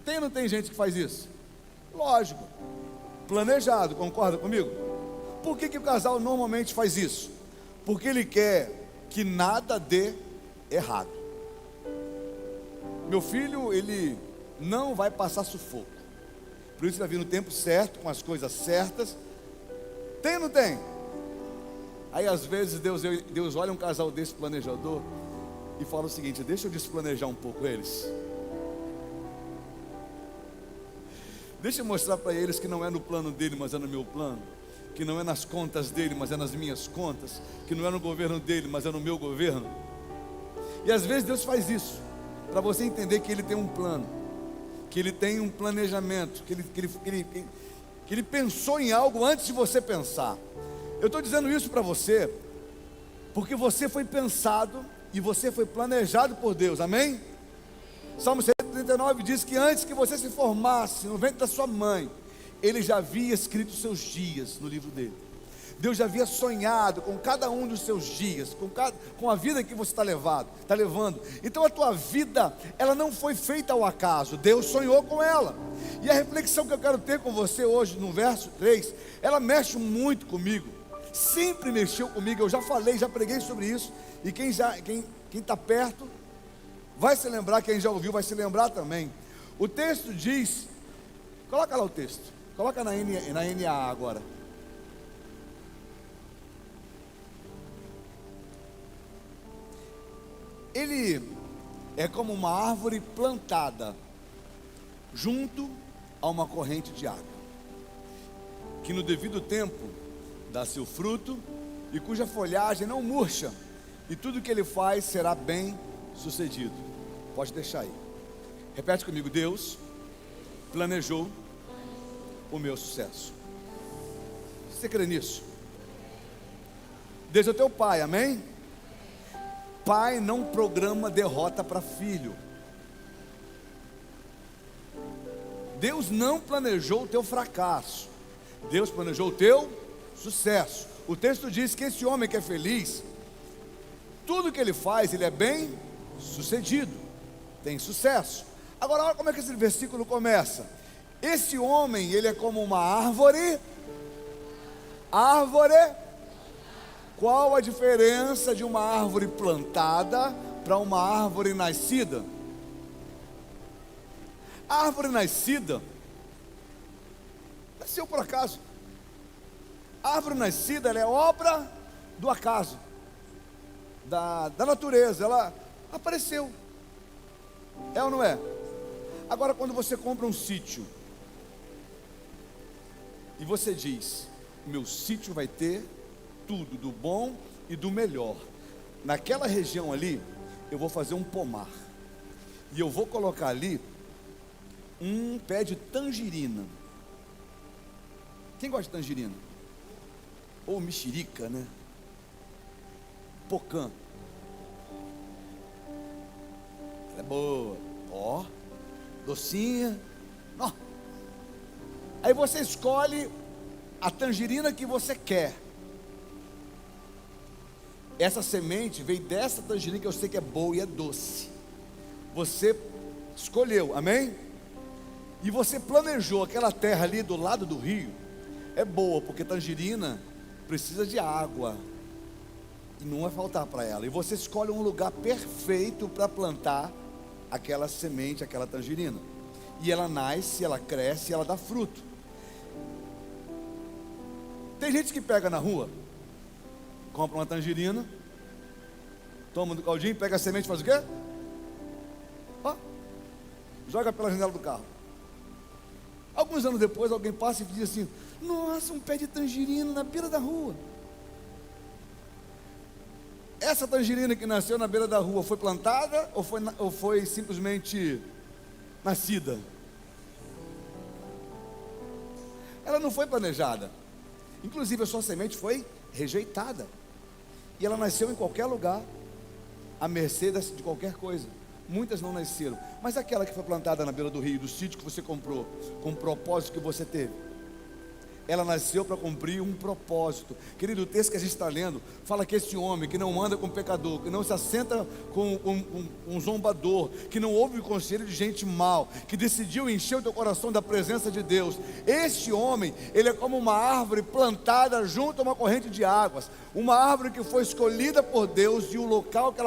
Tem ou não tem gente que faz isso? Lógico. Planejado, concorda comigo? Por que o casal normalmente faz isso? Porque ele quer que nada dê errado. Meu filho, ele não vai passar sufoco. Por isso vai vir no tempo certo, com as coisas certas. Tem ou não tem? Aí às vezes Deus olha um casal desse planejador e fala o seguinte: deixa eu desplanejar um pouco eles. Deixa eu mostrar para eles que não é no plano dele, mas é no meu plano. Que não é nas contas dele, mas é nas minhas contas. Que não é no governo dele, mas é no meu governo. E às vezes Deus faz isso para você entender que Ele tem um plano, que Ele tem um planejamento, que Ele pensou em algo antes de você pensar. Eu estou dizendo isso para você porque você foi pensado e você foi planejado por Deus, amém? Salmo 139 diz que antes que você se formasse no ventre da sua mãe, Ele já havia escrito os seus dias no livro dele. Deus já havia sonhado com cada um dos seus dias, com a vida que você está levando. Então a tua vida, ela não foi feita ao acaso, Deus sonhou com ela. E a reflexão que eu quero ter com você hoje, no verso 3, ela mexe muito comigo, sempre mexeu comigo. Eu já falei, já preguei sobre isso, e quem está perto, vai se lembrar, quem já ouviu vai se lembrar também. O texto diz, coloca lá o texto, coloca na NA agora. Ele é como uma árvore plantada junto a uma corrente de água, que no devido tempo dá seu fruto e cuja folhagem não murcha, e tudo que ele faz será bem sucedido. Pode deixar aí. Repete comigo: Deus planejou o meu sucesso. Você crê nisso? Deus é teu pai, amém? Pai não programa derrota para filho. Deus não planejou o teu fracasso, Deus planejou o teu sucesso. O texto diz que esse homem que é feliz, tudo que ele faz, ele é bem sucedido, tem sucesso. Agora olha como é que esse versículo começa. Esse homem, ele é como uma árvore. Qual a diferença de uma árvore plantada para uma árvore nascida? A árvore nascida nasceu por acaso. A árvore nascida, ela é obra do acaso, da natureza. Ela apareceu. É ou não é? Agora, quando você compra um sítio e você diz: meu sítio vai ter tudo, do bom e do melhor. Naquela região ali, eu vou fazer um pomar, e eu vou colocar ali um pé de tangerina. Quem gosta de tangerina? Ou mexerica, né? Pocã. Ela é boa. Ó, docinha. Ó. Aí você escolhe a tangerina que você quer. Essa semente veio dessa tangerina que eu sei que é boa e é doce. Você escolheu, amém? E você planejou aquela terra ali do lado do rio. É boa, porque tangerina precisa de água e não vai faltar para ela. E você escolhe um lugar perfeito para plantar aquela semente, aquela tangerina. E ela nasce, ela cresce, ela dá fruto. Tem gente que pega na rua, compra uma tangerina, toma do caldinho, pega a semente e faz o quê? Ó, joga pela janela do carro. Alguns anos depois, alguém passa e diz assim: nossa, um pé de tangerina na beira da rua. Essa tangerina que nasceu na beira da rua foi plantada ou foi simplesmente nascida? Ela não foi planejada. Inclusive a sua semente foi rejeitada. E ela nasceu em qualquer lugar, à mercê de qualquer coisa. Muitas não nasceram, mas aquela que foi plantada na beira do rio, do sítio que você comprou, com o propósito que você teve, ela nasceu para cumprir um propósito. Querido, o texto que a gente está lendo fala que esse homem que não anda com pecador, que não se assenta com um zombador, que não ouve o conselho de gente mal, que decidiu encher o teu coração da presença de Deus. Este homem, ele é como uma árvore plantada junto a uma corrente de águas, uma árvore que foi escolhida por Deus, e o local que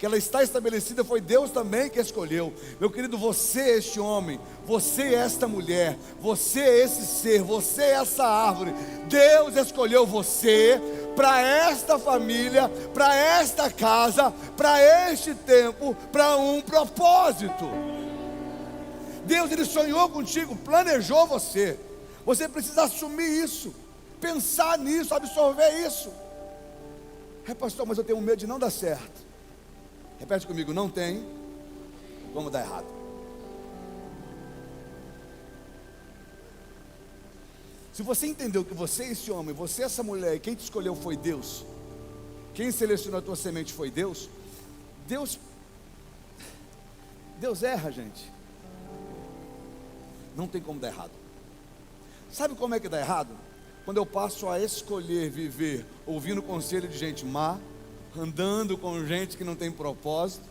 ela está estabelecida foi Deus também que escolheu. Meu querido, você é este homem, você é esta mulher, você é esse ser, você é essa árvore. Deus escolheu você para esta família, para esta casa, para este tempo, para um propósito. Deus, Ele sonhou contigo, planejou você. Você precisa assumir isso, pensar nisso, absorver isso. Pastor, mas eu tenho medo de não dar certo. Repete comigo, não tem como dar errado. Se você entendeu que você é esse homem, você é essa mulher, e quem te escolheu foi Deus, quem selecionou a tua semente foi Deus, Deus erra, gente. Não tem como dar errado. Sabe como é que dá errado? Quando eu passo a escolher viver ouvindo conselho de gente má, andando com gente que não tem propósito,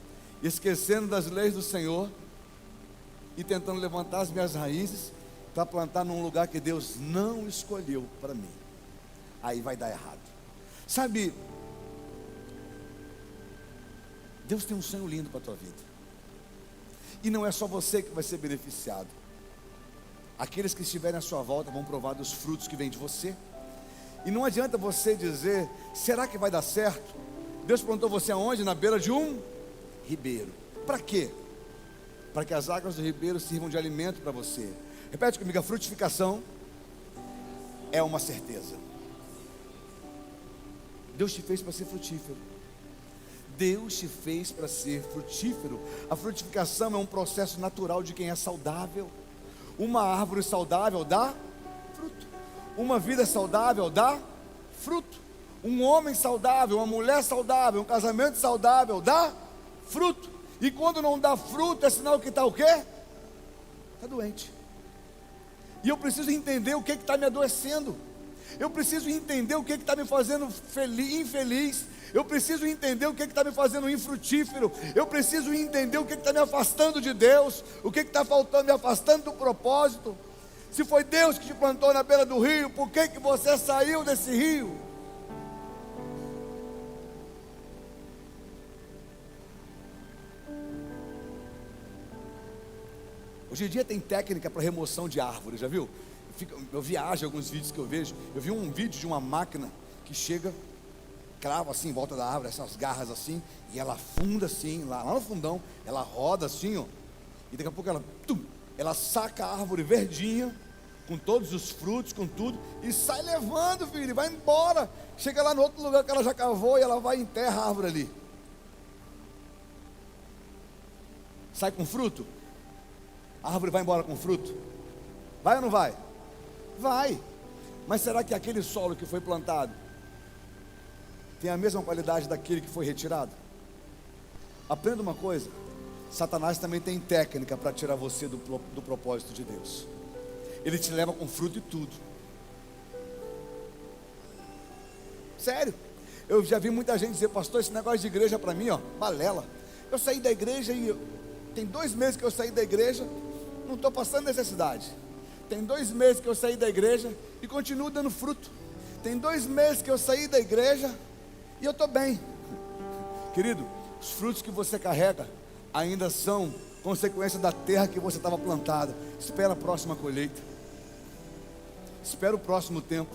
esquecendo das leis do Senhor e tentando levantar as minhas raízes para plantar num lugar que Deus não escolheu para mim. Aí vai dar errado. Sabe, Deus tem um sonho lindo para a tua vida. E não é só você que vai ser beneficiado. Aqueles que estiverem à sua volta vão provar dos frutos que vêm de você. E não adianta você dizer, será que vai dar certo? Deus plantou você aonde? Na beira de um ribeiro. Para quê? Para que as águas do ribeiro sirvam de alimento para você. Repete comigo, a frutificação é uma certeza. Deus te fez para ser frutífero. Deus te fez para ser frutífero. A frutificação é um processo natural de quem é saudável. Uma árvore saudável dá fruto. Uma vida saudável dá fruto. Um homem saudável, uma mulher saudável, um casamento saudável dá fruto. E quando não dá fruto, é sinal que está o quê? Está doente. E eu preciso entender o que está me adoecendo. Eu preciso entender o que está me fazendo infeliz. Eu preciso entender o que está me fazendo infrutífero. Eu preciso entender o que está me afastando de Deus. O que está faltando, me afastando do propósito. Se foi Deus que te plantou na beira do rio, por que você saiu desse rio? Hoje em dia tem técnica para remoção de árvores, já viu? Eu viajo alguns vídeos que eu vejo. Eu vi um vídeo de uma máquina que chega, crava assim em volta da árvore, essas garras assim, e ela afunda assim, lá no fundão, ela roda assim, ó, e daqui a pouco ela saca a árvore verdinha, com todos os frutos, com tudo, e sai levando, filho, e vai embora. Chega lá no outro lugar que ela já cavou e ela vai e enterra a árvore ali. Sai com fruto? A árvore vai embora com fruto? Vai ou não vai? Vai. Mas será que aquele solo que foi plantado tem a mesma qualidade daquele que foi retirado? Aprenda uma coisa: Satanás também tem técnica para tirar você do propósito de Deus. Ele te leva com fruto e tudo. Sério. Eu já vi muita gente dizer, pastor, esse negócio de igreja para mim, ó, balela. Eu saí da igreja e tem 2 meses que eu saí da igreja, não estou passando necessidade. Tem 2 meses que eu saí da igreja e continuo dando fruto. Tem 2 meses que eu saí da igreja e eu estou bem. Querido, os frutos que você carrega ainda são consequência da terra que você estava plantada. Espera a próxima colheita. Espera o próximo tempo.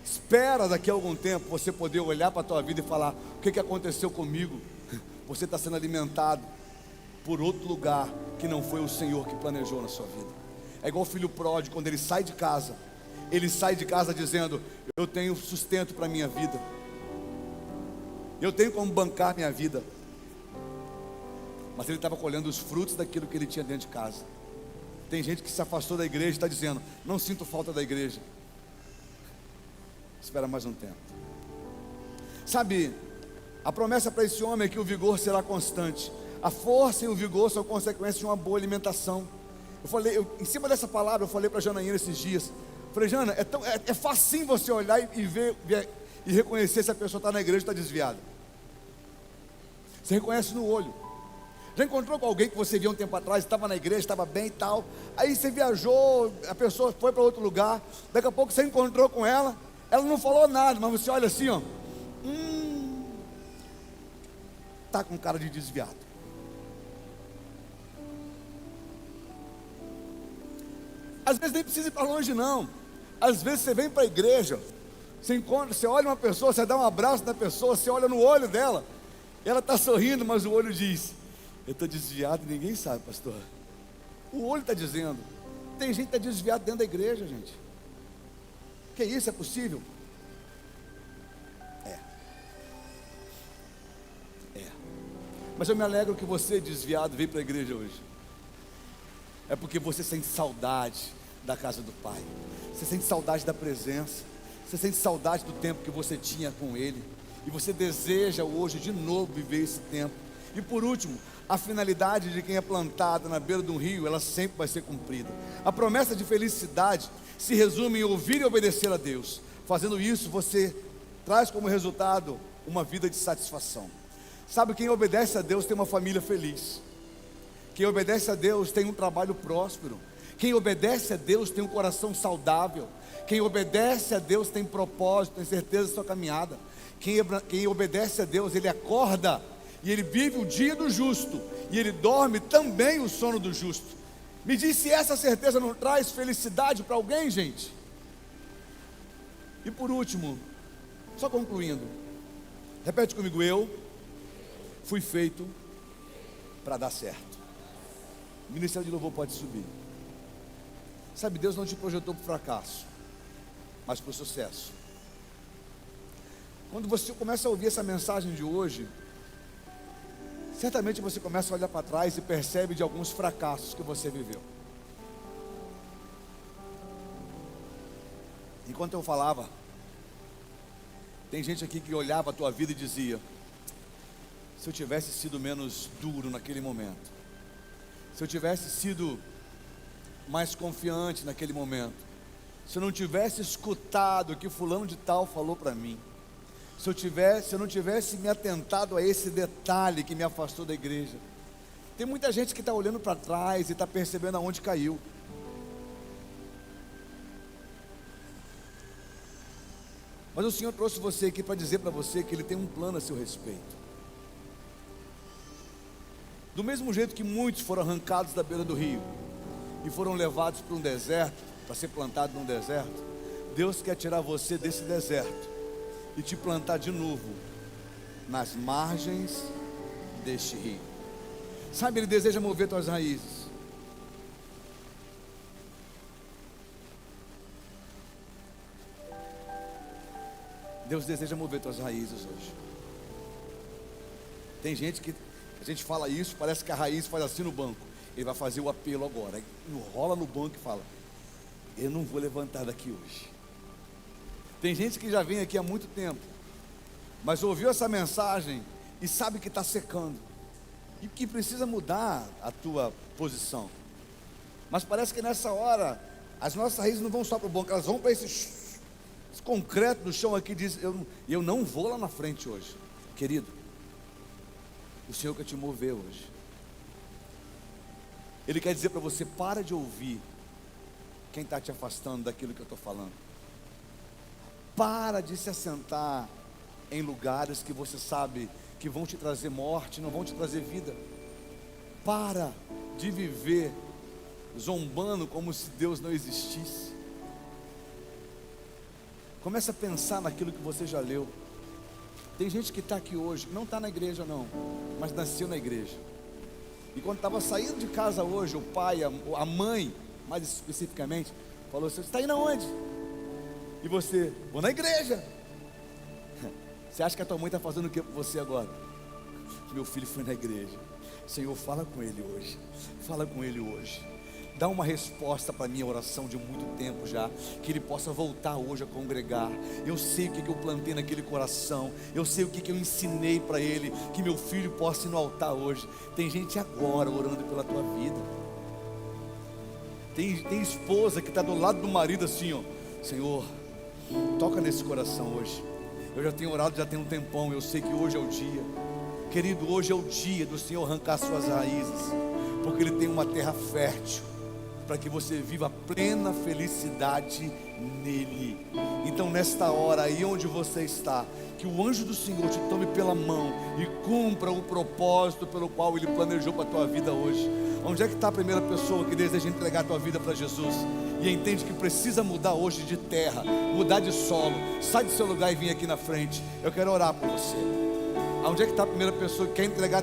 Espera daqui a algum tempo você poder olhar para a tua vida e falar, o que aconteceu comigo? Você está sendo alimentado por outro lugar que não foi o Senhor que planejou na sua vida. É igual o filho pródigo, quando ele sai de casa. Ele sai de casa dizendo, eu tenho sustento para a minha vida. Eu tenho como bancar minha vida. Mas ele estava colhendo os frutos daquilo que ele tinha dentro de casa. Tem gente que se afastou da igreja e está dizendo, não sinto falta da igreja. Espera mais um tempo. Sabe, a promessa para esse homem é que o vigor será constante. A força e o vigor são consequências de uma boa alimentação. Em cima dessa palavra, eu falei para a Janaína esses dias. Falei, Jana, é facinho você olhar e ver e reconhecer se a pessoa está na igreja ou está desviada. Você reconhece no olho. Já encontrou com alguém que você viu um tempo atrás, estava na igreja, estava bem e tal. Aí você viajou, a pessoa foi para outro lugar. Daqui a pouco você encontrou com ela. Ela não falou nada, mas você olha assim, ó. Está com cara de desviado. Às vezes nem precisa ir para longe não. Às vezes você vem para a igreja, Você encontra, você olha uma pessoa, você dá um abraço na pessoa, você olha no olho dela, ela está sorrindo, mas o olho diz: eu estou desviado e ninguém sabe, pastor. O olho está dizendo. Tem gente que está desviado dentro da igreja, gente. Que isso, é possível? É. Mas eu me alegro que você, desviado, veio para a igreja hoje. É porque você sente saudade da casa do Pai. Você sente saudade da presença. Você sente saudade do tempo que você tinha com Ele. E você deseja hoje de novo viver esse tempo. E por último, a finalidade de quem é plantado na beira de um rio, ela sempre vai ser cumprida. A promessa de felicidade se resume em ouvir e obedecer a Deus. Fazendo isso, você traz como resultado uma vida de satisfação. Sabe, quem obedece a Deus tem uma família feliz. Quem obedece a Deus tem um trabalho próspero. Quem obedece a Deus tem um coração saudável. Quem obedece a Deus tem propósito, tem certeza da sua caminhada. Quem obedece a Deus, ele acorda e ele vive o dia do justo, e ele dorme também o sono do justo. Me diz se essa certeza não traz felicidade para alguém, gente. E por último, só concluindo, repete comigo: eu fui feito para dar certo. O ministério de louvor pode subir. Sabe, Deus não te projetou para o fracasso, mas para o sucesso. Quando você começa a ouvir essa mensagem de hoje, certamente você começa a olhar para trás e percebe de alguns fracassos que você viveu. Enquanto eu falava, tem gente aqui que olhava a tua vida e dizia: se eu tivesse sido menos duro naquele momento, se eu tivesse sido mais confiante naquele momento, se eu não tivesse escutado o que fulano de tal falou para mim, se eu não tivesse me atentado a esse detalhe que me afastou da igreja. Tem muita gente que está olhando para trás e está percebendo aonde caiu. Mas o Senhor trouxe você aqui para dizer para você que Ele tem um plano a seu respeito. Do mesmo jeito que muitos foram arrancados da beira do rio e foram levados para um deserto, para ser plantado num deserto, Deus quer tirar você desse deserto e te plantar de novo nas margens deste rio. Sabe, Ele deseja mover tuas raízes. Deus deseja mover tuas raízes hoje. Tem gente que a gente fala isso, parece que a raiz faz assim no banco. Ele vai fazer o apelo agora, enrola no banco e fala: eu não vou levantar daqui hoje. Tem gente que já vem aqui há muito tempo, mas ouviu essa mensagem e sabe que está secando, e que precisa mudar a tua posição. Mas parece que nessa hora, as nossas raízes não vão só para o banco, elas vão para esse concreto do chão aqui. Diz: eu não vou lá na frente hoje. Querido, o Senhor quer te mover hoje. Ele quer dizer para você: para de ouvir quem está te afastando daquilo que eu estou falando. Para de se assentar em lugares que você sabe que vão te trazer morte, não vão te trazer vida. Para de viver zombando como se Deus não existisse. Comece a pensar naquilo que você já leu. Tem gente que está aqui hoje, não está na igreja não, mas nasceu na igreja. E quando estava saindo de casa hoje, o pai, a mãe, mais especificamente, falou assim: você está indo aonde? E você: vou na igreja. Você acha que a tua mãe está fazendo o que por você agora? Meu filho foi na igreja. Senhor, fala com ele hoje. Fala com ele hoje. Dá uma resposta para a minha oração de muito tempo já, que ele possa voltar hoje a congregar. Eu sei o que eu plantei naquele coração, eu sei o que eu ensinei para ele, que meu filho possa ir no altar hoje. Tem gente agora orando pela tua vida. Tem esposa que está do lado do marido assim, ó: Senhor, toca nesse coração hoje. Eu já tenho orado, já tem um tempão, eu sei que hoje é o dia. Querido, hoje é o dia do Senhor arrancar suas raízes, porque Ele tem uma terra fértil para que você viva plena felicidade nele. Então nesta hora, aí onde você está, que o anjo do Senhor te tome pela mão e cumpra o propósito pelo qual Ele planejou para a tua vida hoje. Onde é que está a primeira pessoa que deseja entregar a tua vida para Jesus? e entende que precisa mudar hoje de terra, mudar de solo, sai do seu lugar e vem aqui na frente. Eu quero orar por você. Aonde é que está a primeira pessoa que quer entregar a tua